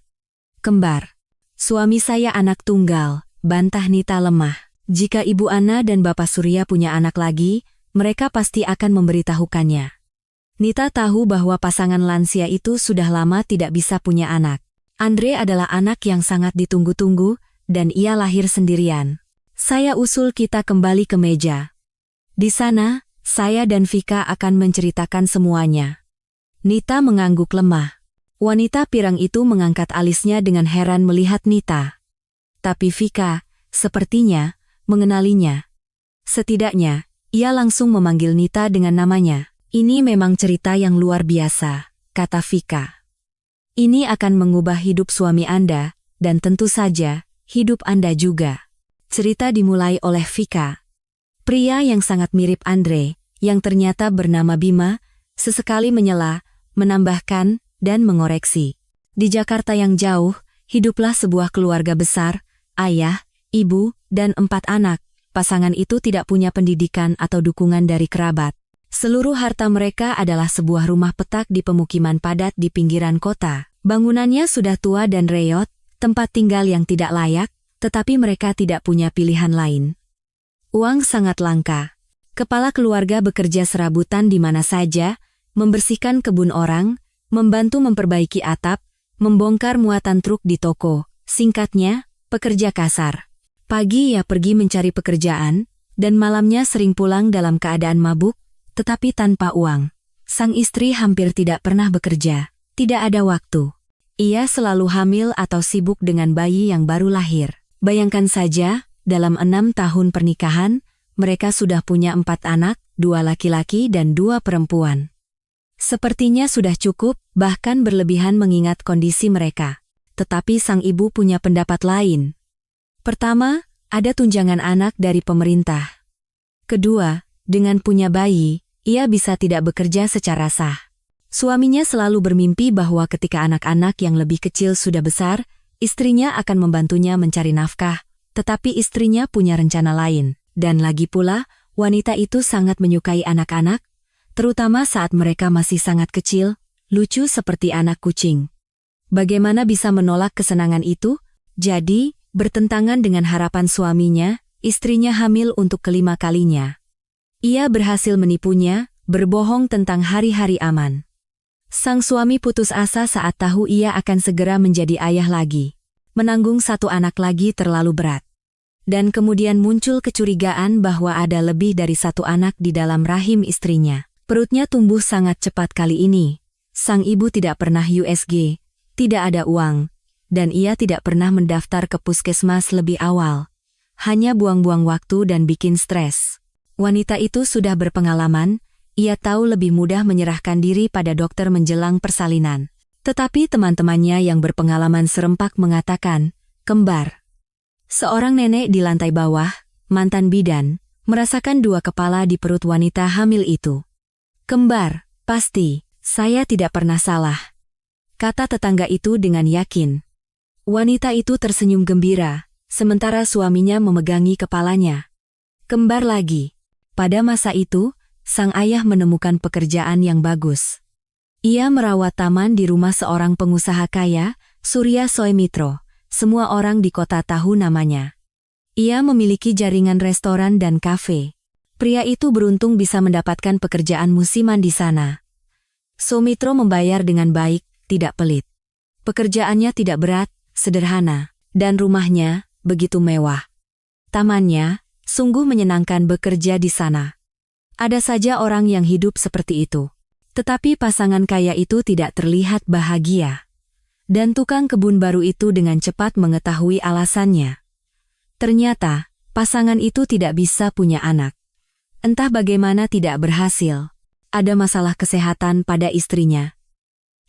Kembar. Suami saya anak tunggal, bantah Nita lemah. Jika Ibu Ana dan Bapak Surya punya anak lagi, mereka pasti akan memberitahukannya. Nita tahu bahwa pasangan lansia itu sudah lama tidak bisa punya anak. Andre adalah anak yang sangat ditunggu-tunggu, dan ia lahir sendirian. Saya usul kita kembali ke meja. Di sana, saya dan Vika akan menceritakan semuanya. Nita mengangguk lemah. Wanita pirang itu mengangkat alisnya dengan heran melihat Nita. Tapi Vika, sepertinya, mengenalinya. Setidaknya, ia langsung memanggil Nita dengan namanya. Ini memang cerita yang luar biasa, kata Vika. Ini akan mengubah hidup suami Anda, dan tentu saja, hidup Anda juga. Cerita dimulai oleh Vika. Pria yang sangat mirip Andre, yang ternyata bernama Bima, sesekali menyela, menambahkan, dan mengoreksi. Di Jakarta yang jauh, hiduplah sebuah keluarga besar, ayah, ibu, dan 4 anak. Pasangan itu tidak punya pendidikan atau dukungan dari kerabat. Seluruh harta mereka adalah sebuah rumah petak di pemukiman padat di pinggiran kota. Bangunannya sudah tua dan reot, tempat tinggal yang tidak layak, tetapi mereka tidak punya pilihan lain. Uang sangat langka. Kepala keluarga bekerja serabutan di mana saja, membersihkan kebun orang, membantu memperbaiki atap, membongkar muatan truk di toko. Singkatnya, pekerja kasar. Pagi ia pergi mencari pekerjaan, dan malamnya sering pulang dalam keadaan mabuk, tetapi tanpa uang. Sang istri hampir tidak pernah bekerja, tidak ada waktu. Ia selalu hamil atau sibuk dengan bayi yang baru lahir. Bayangkan saja, dalam 6 tahun pernikahan, mereka sudah punya 4 anak, 2 laki-laki dan 2 perempuan. Sepertinya sudah cukup, bahkan berlebihan mengingat kondisi mereka. Tetapi sang ibu punya pendapat lain. Pertama, ada tunjangan anak dari pemerintah. Kedua, dengan punya bayi, ia bisa tidak bekerja secara sah. Suaminya selalu bermimpi bahwa ketika anak-anak yang lebih kecil sudah besar, istrinya akan membantunya mencari nafkah, tetapi istrinya punya rencana lain. Dan lagi pula, wanita itu sangat menyukai anak-anak, terutama saat mereka masih sangat kecil, lucu seperti anak kucing. Bagaimana bisa menolak kesenangan itu? Jadi, bertentangan dengan harapan suaminya, istrinya hamil untuk kelima kalinya. Ia berhasil menipunya, berbohong tentang hari-hari aman. Sang suami putus asa saat tahu ia akan segera menjadi ayah lagi. Menanggung satu anak lagi terlalu berat. Dan kemudian muncul kecurigaan bahwa ada lebih dari satu anak di dalam rahim istrinya. Perutnya tumbuh sangat cepat kali ini. Sang ibu tidak pernah USG. Tidak ada uang, dan ia tidak pernah mendaftar ke puskesmas lebih awal. Hanya buang-buang waktu dan bikin stres. Wanita itu sudah berpengalaman, ia tahu lebih mudah menyerahkan diri pada dokter menjelang persalinan. Tetapi teman-temannya yang berpengalaman serempak mengatakan, kembar. Seorang nenek di lantai bawah, mantan bidan, merasakan dua kepala di perut wanita hamil itu. Kembar, pasti, saya tidak pernah salah. Kata tetangga itu dengan yakin. Wanita itu tersenyum gembira, sementara suaminya memegangi kepalanya. Kembar lagi. Pada masa itu, sang ayah menemukan pekerjaan yang bagus. Ia merawat taman di rumah seorang pengusaha kaya, Surya Soemitro. Semua orang di kota tahu namanya. Ia memiliki jaringan restoran dan kafe. Pria itu beruntung bisa mendapatkan pekerjaan musiman di sana. Soemitro membayar dengan baik, tidak pelit. Pekerjaannya tidak berat, sederhana, dan rumahnya begitu mewah. Tamannya sungguh menyenangkan bekerja di sana. Ada saja orang yang hidup seperti itu. Tetapi pasangan kaya itu tidak terlihat bahagia. Dan tukang kebun baru itu dengan cepat mengetahui alasannya. Ternyata, pasangan itu tidak bisa punya anak. Entah bagaimana tidak berhasil. Ada masalah kesehatan pada istrinya.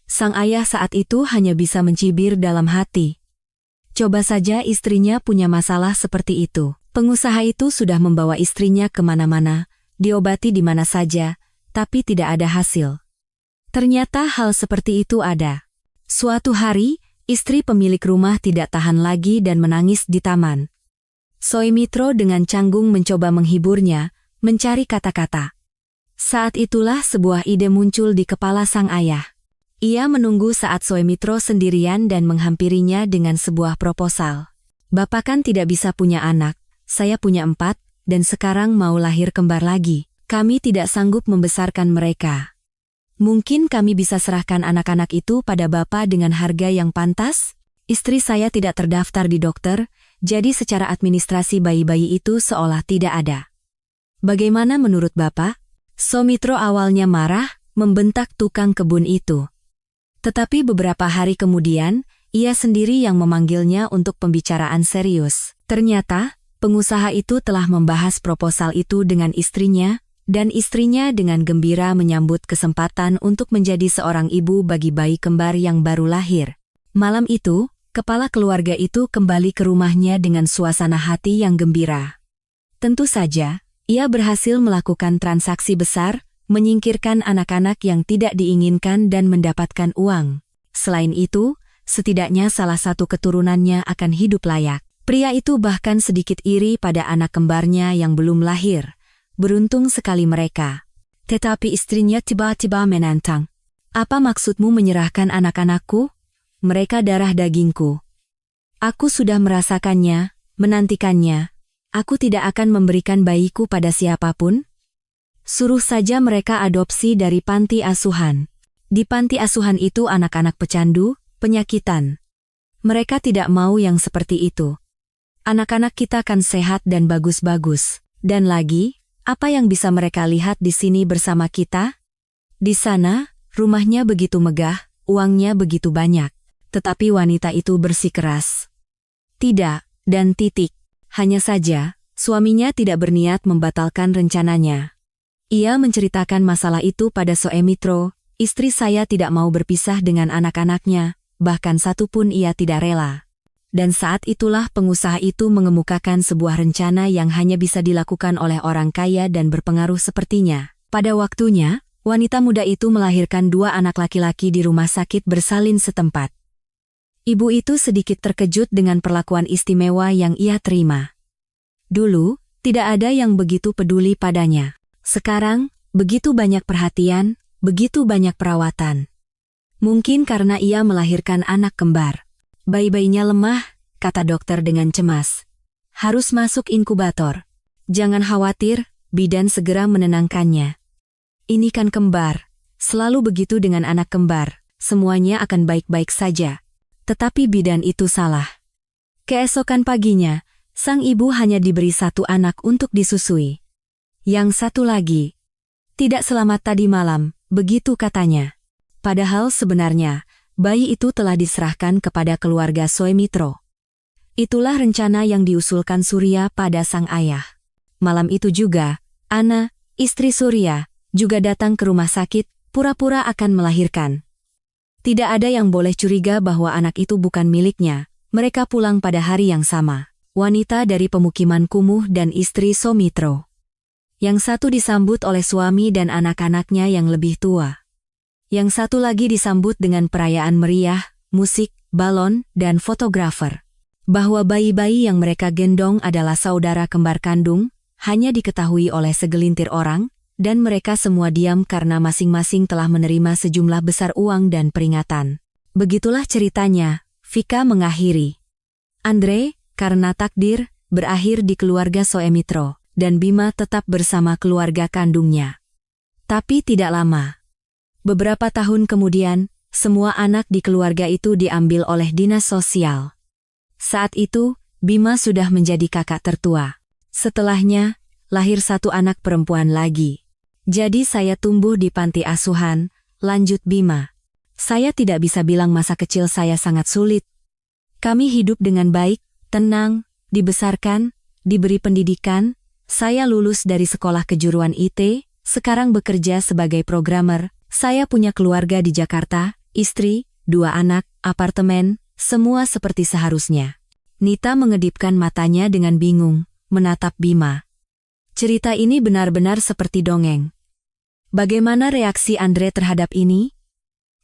Sang ayah saat itu hanya bisa mencibir dalam hati. Coba saja istrinya punya masalah seperti itu. Pengusaha itu sudah membawa istrinya kemana-mana, diobati di mana saja, tapi tidak ada hasil. Ternyata hal seperti itu ada. Suatu hari, istri pemilik rumah tidak tahan lagi dan menangis di taman. Soemitro dengan canggung mencoba menghiburnya, mencari kata-kata. Saat itulah sebuah ide muncul di kepala sang ayah. Ia menunggu saat Soemitro sendirian dan menghampirinya dengan sebuah proposal. Bapak kan tidak bisa punya anak, saya punya 4, dan sekarang mau lahir kembar lagi. Kami tidak sanggup membesarkan mereka. Mungkin kami bisa serahkan anak-anak itu pada Bapak dengan harga yang pantas? Istri saya tidak terdaftar di dokter, jadi secara administrasi bayi-bayi itu seolah tidak ada. Bagaimana menurut Bapak? Soemitro awalnya marah, membentak tukang kebun itu. Tetapi beberapa hari kemudian, ia sendiri yang memanggilnya untuk pembicaraan serius. Ternyata, pengusaha itu telah membahas proposal itu dengan istrinya, dan istrinya dengan gembira menyambut kesempatan untuk menjadi seorang ibu bagi bayi kembar yang baru lahir. Malam itu, kepala keluarga itu kembali ke rumahnya dengan suasana hati yang gembira. Tentu saja, ia berhasil melakukan transaksi besar, menyingkirkan anak-anak yang tidak diinginkan dan mendapatkan uang. Selain itu, setidaknya salah satu keturunannya akan hidup layak. Pria itu bahkan sedikit iri pada anak kembarnya yang belum lahir. Beruntung sekali mereka. Tetapi istrinya tiba-tiba menantang. Apa maksudmu menyerahkan anak-anakku? Mereka darah dagingku. Aku sudah merasakannya, menantikannya. Aku tidak akan memberikan bayiku pada siapapun. Suruh saja mereka adopsi dari panti asuhan. Di panti asuhan itu anak-anak pecandu, penyakitan. Mereka tidak mau yang seperti itu. Anak-anak kita kan sehat dan bagus-bagus. Dan lagi, apa yang bisa mereka lihat di sini bersama kita? Di sana, rumahnya begitu megah, uangnya begitu banyak. Tetapi wanita itu bersikeras. Tidak, dan titik. Hanya saja, suaminya tidak berniat membatalkan rencananya. Ia menceritakan masalah itu pada Soemitro, Istri saya tidak mau berpisah dengan anak-anaknya, bahkan satu pun ia tidak rela. Dan saat itulah pengusaha itu mengemukakan sebuah rencana yang hanya bisa dilakukan oleh orang kaya dan berpengaruh sepertinya. Pada waktunya, wanita muda itu melahirkan 2 anak laki-laki di rumah sakit bersalin setempat. Ibu itu sedikit terkejut dengan perlakuan istimewa yang ia terima. Dulu, tidak ada yang begitu peduli padanya. Sekarang, begitu banyak perhatian, begitu banyak perawatan. Mungkin karena ia melahirkan anak kembar. Bayi-bayinya lemah, kata dokter dengan cemas. Harus masuk inkubator. Jangan khawatir, bidan segera menenangkannya. Ini kan kembar. Selalu begitu dengan anak kembar, semuanya akan baik-baik saja. Tetapi bidan itu salah. Keesokan paginya, sang ibu hanya diberi 1 anak untuk disusui. Yang satu lagi, tidak selamat tadi malam, begitu katanya. Padahal sebenarnya, bayi itu telah diserahkan kepada keluarga Soemitro. Itulah rencana yang diusulkan Surya pada sang ayah. Malam itu juga, Ana, istri Surya, juga datang ke rumah sakit, pura-pura akan melahirkan. Tidak ada yang boleh curiga bahwa anak itu bukan miliknya. Mereka pulang pada hari yang sama. Wanita dari pemukiman kumuh dan istri Soemitro. Yang satu disambut oleh suami dan anak-anaknya yang lebih tua. Yang satu lagi disambut dengan perayaan meriah, musik, balon, dan fotografer. Bahwa bayi-bayi yang mereka gendong adalah saudara kembar kandung, hanya diketahui oleh segelintir orang, dan mereka semua diam karena masing-masing telah menerima sejumlah besar uang dan peringatan. Begitulah ceritanya, Vika mengakhiri. Andre, karena takdir, berakhir di keluarga Soemitro. Dan Bima tetap bersama keluarga kandungnya. Tapi tidak lama. Beberapa tahun kemudian, semua anak di keluarga itu diambil oleh dinas sosial. Saat itu, Bima sudah menjadi kakak tertua. Setelahnya, lahir 1 anak perempuan lagi. Jadi saya tumbuh di panti asuhan, lanjut Bima. Saya tidak bisa bilang masa kecil saya sangat sulit. Kami hidup dengan baik, tenang, dibesarkan, diberi pendidikan. Saya lulus dari sekolah kejuruan IT, sekarang bekerja sebagai programmer. Saya punya keluarga di Jakarta, istri, 2 anak, apartemen, semua seperti seharusnya. Nita mengedipkan matanya dengan bingung, menatap Bima. Cerita ini benar-benar seperti dongeng. Bagaimana reaksi Andre terhadap ini?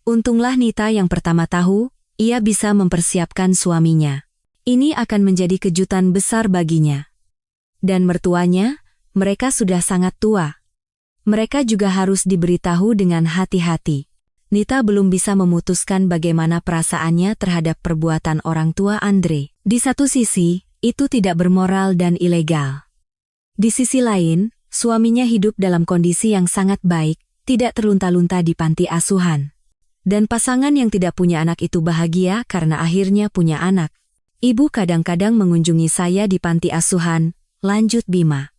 Untunglah Nita yang pertama tahu, ia bisa mempersiapkan suaminya. Ini akan menjadi kejutan besar baginya. Dan mertuanya, mereka sudah sangat tua. Mereka juga harus diberitahu dengan hati-hati. Nita belum bisa memutuskan bagaimana perasaannya terhadap perbuatan orang tua Andre. Di satu sisi, itu tidak bermoral dan ilegal. Di sisi lain, suaminya hidup dalam kondisi yang sangat baik, tidak terlunta-lunta di panti asuhan. Dan pasangan yang tidak punya anak itu bahagia karena akhirnya punya anak. Ibu kadang-kadang mengunjungi saya di panti asuhan, lanjut Bima.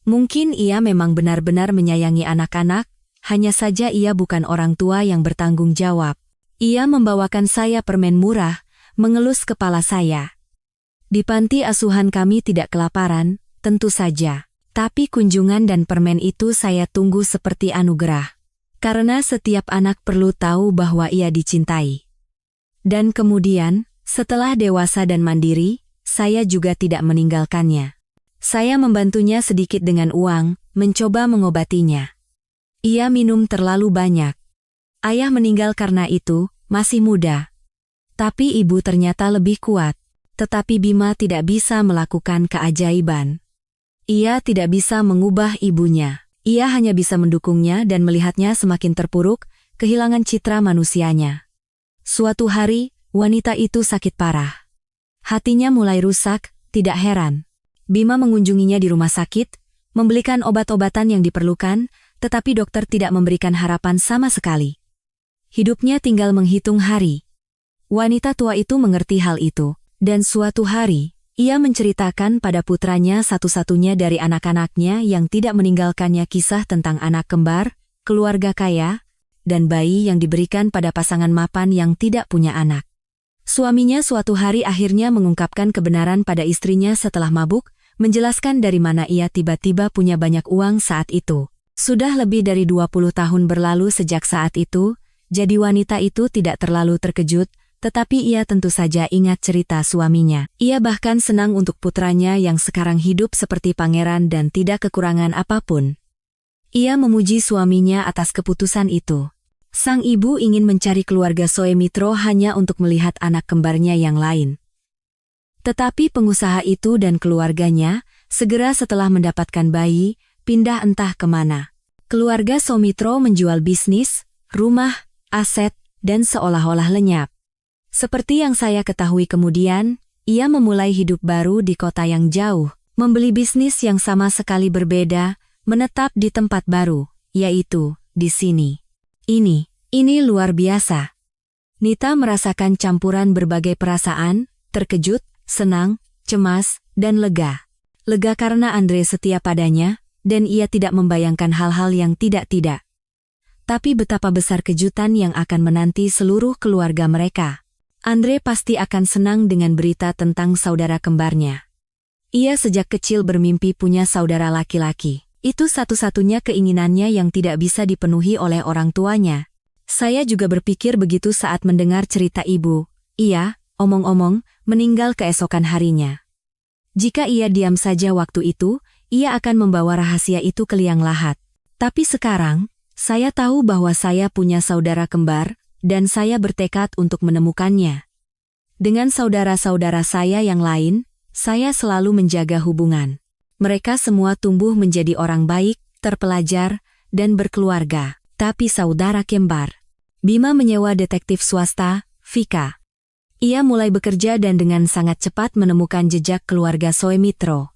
Mungkin ia memang benar-benar menyayangi anak-anak, hanya saja ia bukan orang tua yang bertanggung jawab. Ia membawakan saya permen murah, mengelus kepala saya. Di panti asuhan kami tidak kelaparan, tentu saja. Tapi kunjungan dan permen itu saya tunggu seperti anugerah. Karena setiap anak perlu tahu bahwa ia dicintai. Dan kemudian, setelah dewasa dan mandiri, saya juga tidak meninggalkannya. Saya membantunya sedikit dengan uang, mencoba mengobatinya. Ia minum terlalu banyak. Ayah meninggal karena itu, masih muda. Tapi ibu ternyata lebih kuat. Tetapi Bima tidak bisa melakukan keajaiban. Ia tidak bisa mengubah ibunya. Ia hanya bisa mendukungnya dan melihatnya semakin terpuruk, kehilangan citra manusianya. Suatu hari, wanita itu sakit parah. Hatinya mulai rusak, tidak heran. Bima mengunjunginya di rumah sakit, membelikan obat-obatan yang diperlukan, tetapi dokter tidak memberikan harapan sama sekali. Hidupnya tinggal menghitung hari. Wanita tua itu mengerti hal itu, dan suatu hari, ia menceritakan pada putranya satu-satunya dari anak-anaknya yang tidak meninggalkannya kisah tentang anak kembar, keluarga kaya, dan bayi yang diberikan pada pasangan mapan yang tidak punya anak. Suaminya suatu hari akhirnya mengungkapkan kebenaran pada istrinya setelah mabuk, menjelaskan dari mana ia tiba-tiba punya banyak uang saat itu. Sudah lebih dari 20 tahun berlalu sejak saat itu, jadi wanita itu tidak terlalu terkejut, tetapi ia tentu saja ingat cerita suaminya. Ia bahkan senang untuk putranya yang sekarang hidup seperti pangeran dan tidak kekurangan apapun. Ia memuji suaminya atas keputusan itu. Sang ibu ingin mencari keluarga Soemitro hanya untuk melihat anak kembarnya yang lain. Tetapi pengusaha itu dan keluarganya, segera setelah mendapatkan bayi, pindah entah kemana. Keluarga Soemitro menjual bisnis, rumah, aset, dan seolah-olah lenyap. Seperti yang saya ketahui kemudian, ia memulai hidup baru di kota yang jauh, membeli bisnis yang sama sekali berbeda, menetap di tempat baru, yaitu di sini. Ini luar biasa. Nita merasakan campuran berbagai perasaan, terkejut, senang, cemas, dan lega. Lega karena Andre setia padanya, dan ia tidak membayangkan hal-hal yang tidak-tidak. Tapi betapa besar kejutan yang akan menanti seluruh keluarga mereka. Andre pasti akan senang dengan berita tentang saudara kembarnya. Ia sejak kecil bermimpi punya saudara laki-laki. Itu satu-satunya keinginannya yang tidak bisa dipenuhi oleh orang tuanya. Saya juga berpikir begitu saat mendengar cerita ibu. Ia, omong-omong, meninggal keesokan harinya. Jika ia diam saja waktu itu, ia akan membawa rahasia itu ke liang lahat. Tapi sekarang, saya tahu bahwa saya punya saudara kembar, dan saya bertekad untuk menemukannya. Dengan saudara-saudara saya yang lain, saya selalu menjaga hubungan. Mereka semua tumbuh menjadi orang baik, terpelajar, dan berkeluarga. Tapi saudara kembar, Bima menyewa detektif swasta, Vika. Ia mulai bekerja dan dengan sangat cepat menemukan jejak keluarga Soemitro.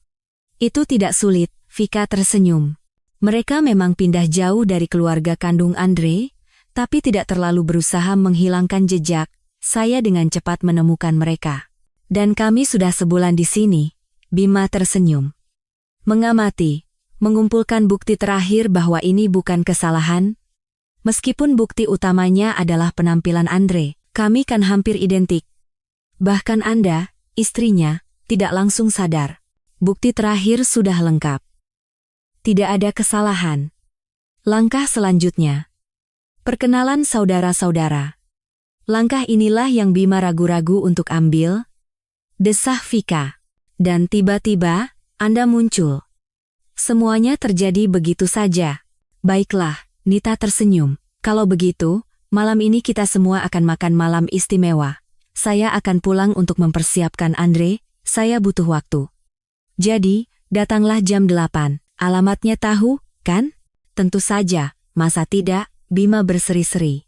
Itu tidak sulit, Vika tersenyum. Mereka memang pindah jauh dari keluarga kandung Andre, tapi tidak terlalu berusaha menghilangkan jejak. Saya dengan cepat menemukan mereka. Dan kami sudah sebulan di sini, Bima tersenyum. Mengamati, mengumpulkan bukti terakhir bahwa ini bukan kesalahan. Meskipun bukti utamanya adalah penampilan Andre, kami kan hampir identik. Bahkan Anda, istrinya, tidak langsung sadar. Bukti terakhir sudah lengkap. Tidak ada kesalahan. Langkah selanjutnya. Perkenalan saudara-saudara. Langkah inilah yang Bima ragu-ragu untuk ambil. Desah Vika. Dan tiba-tiba, Anda muncul. Semuanya terjadi begitu saja. Baiklah, Nita tersenyum. Kalau begitu, malam ini kita semua akan makan malam istimewa. Saya akan pulang untuk mempersiapkan Andre, saya butuh waktu. Jadi, datanglah jam 8. Alamatnya tahu, kan? Tentu saja, masa tidak, Bima berseri-seri.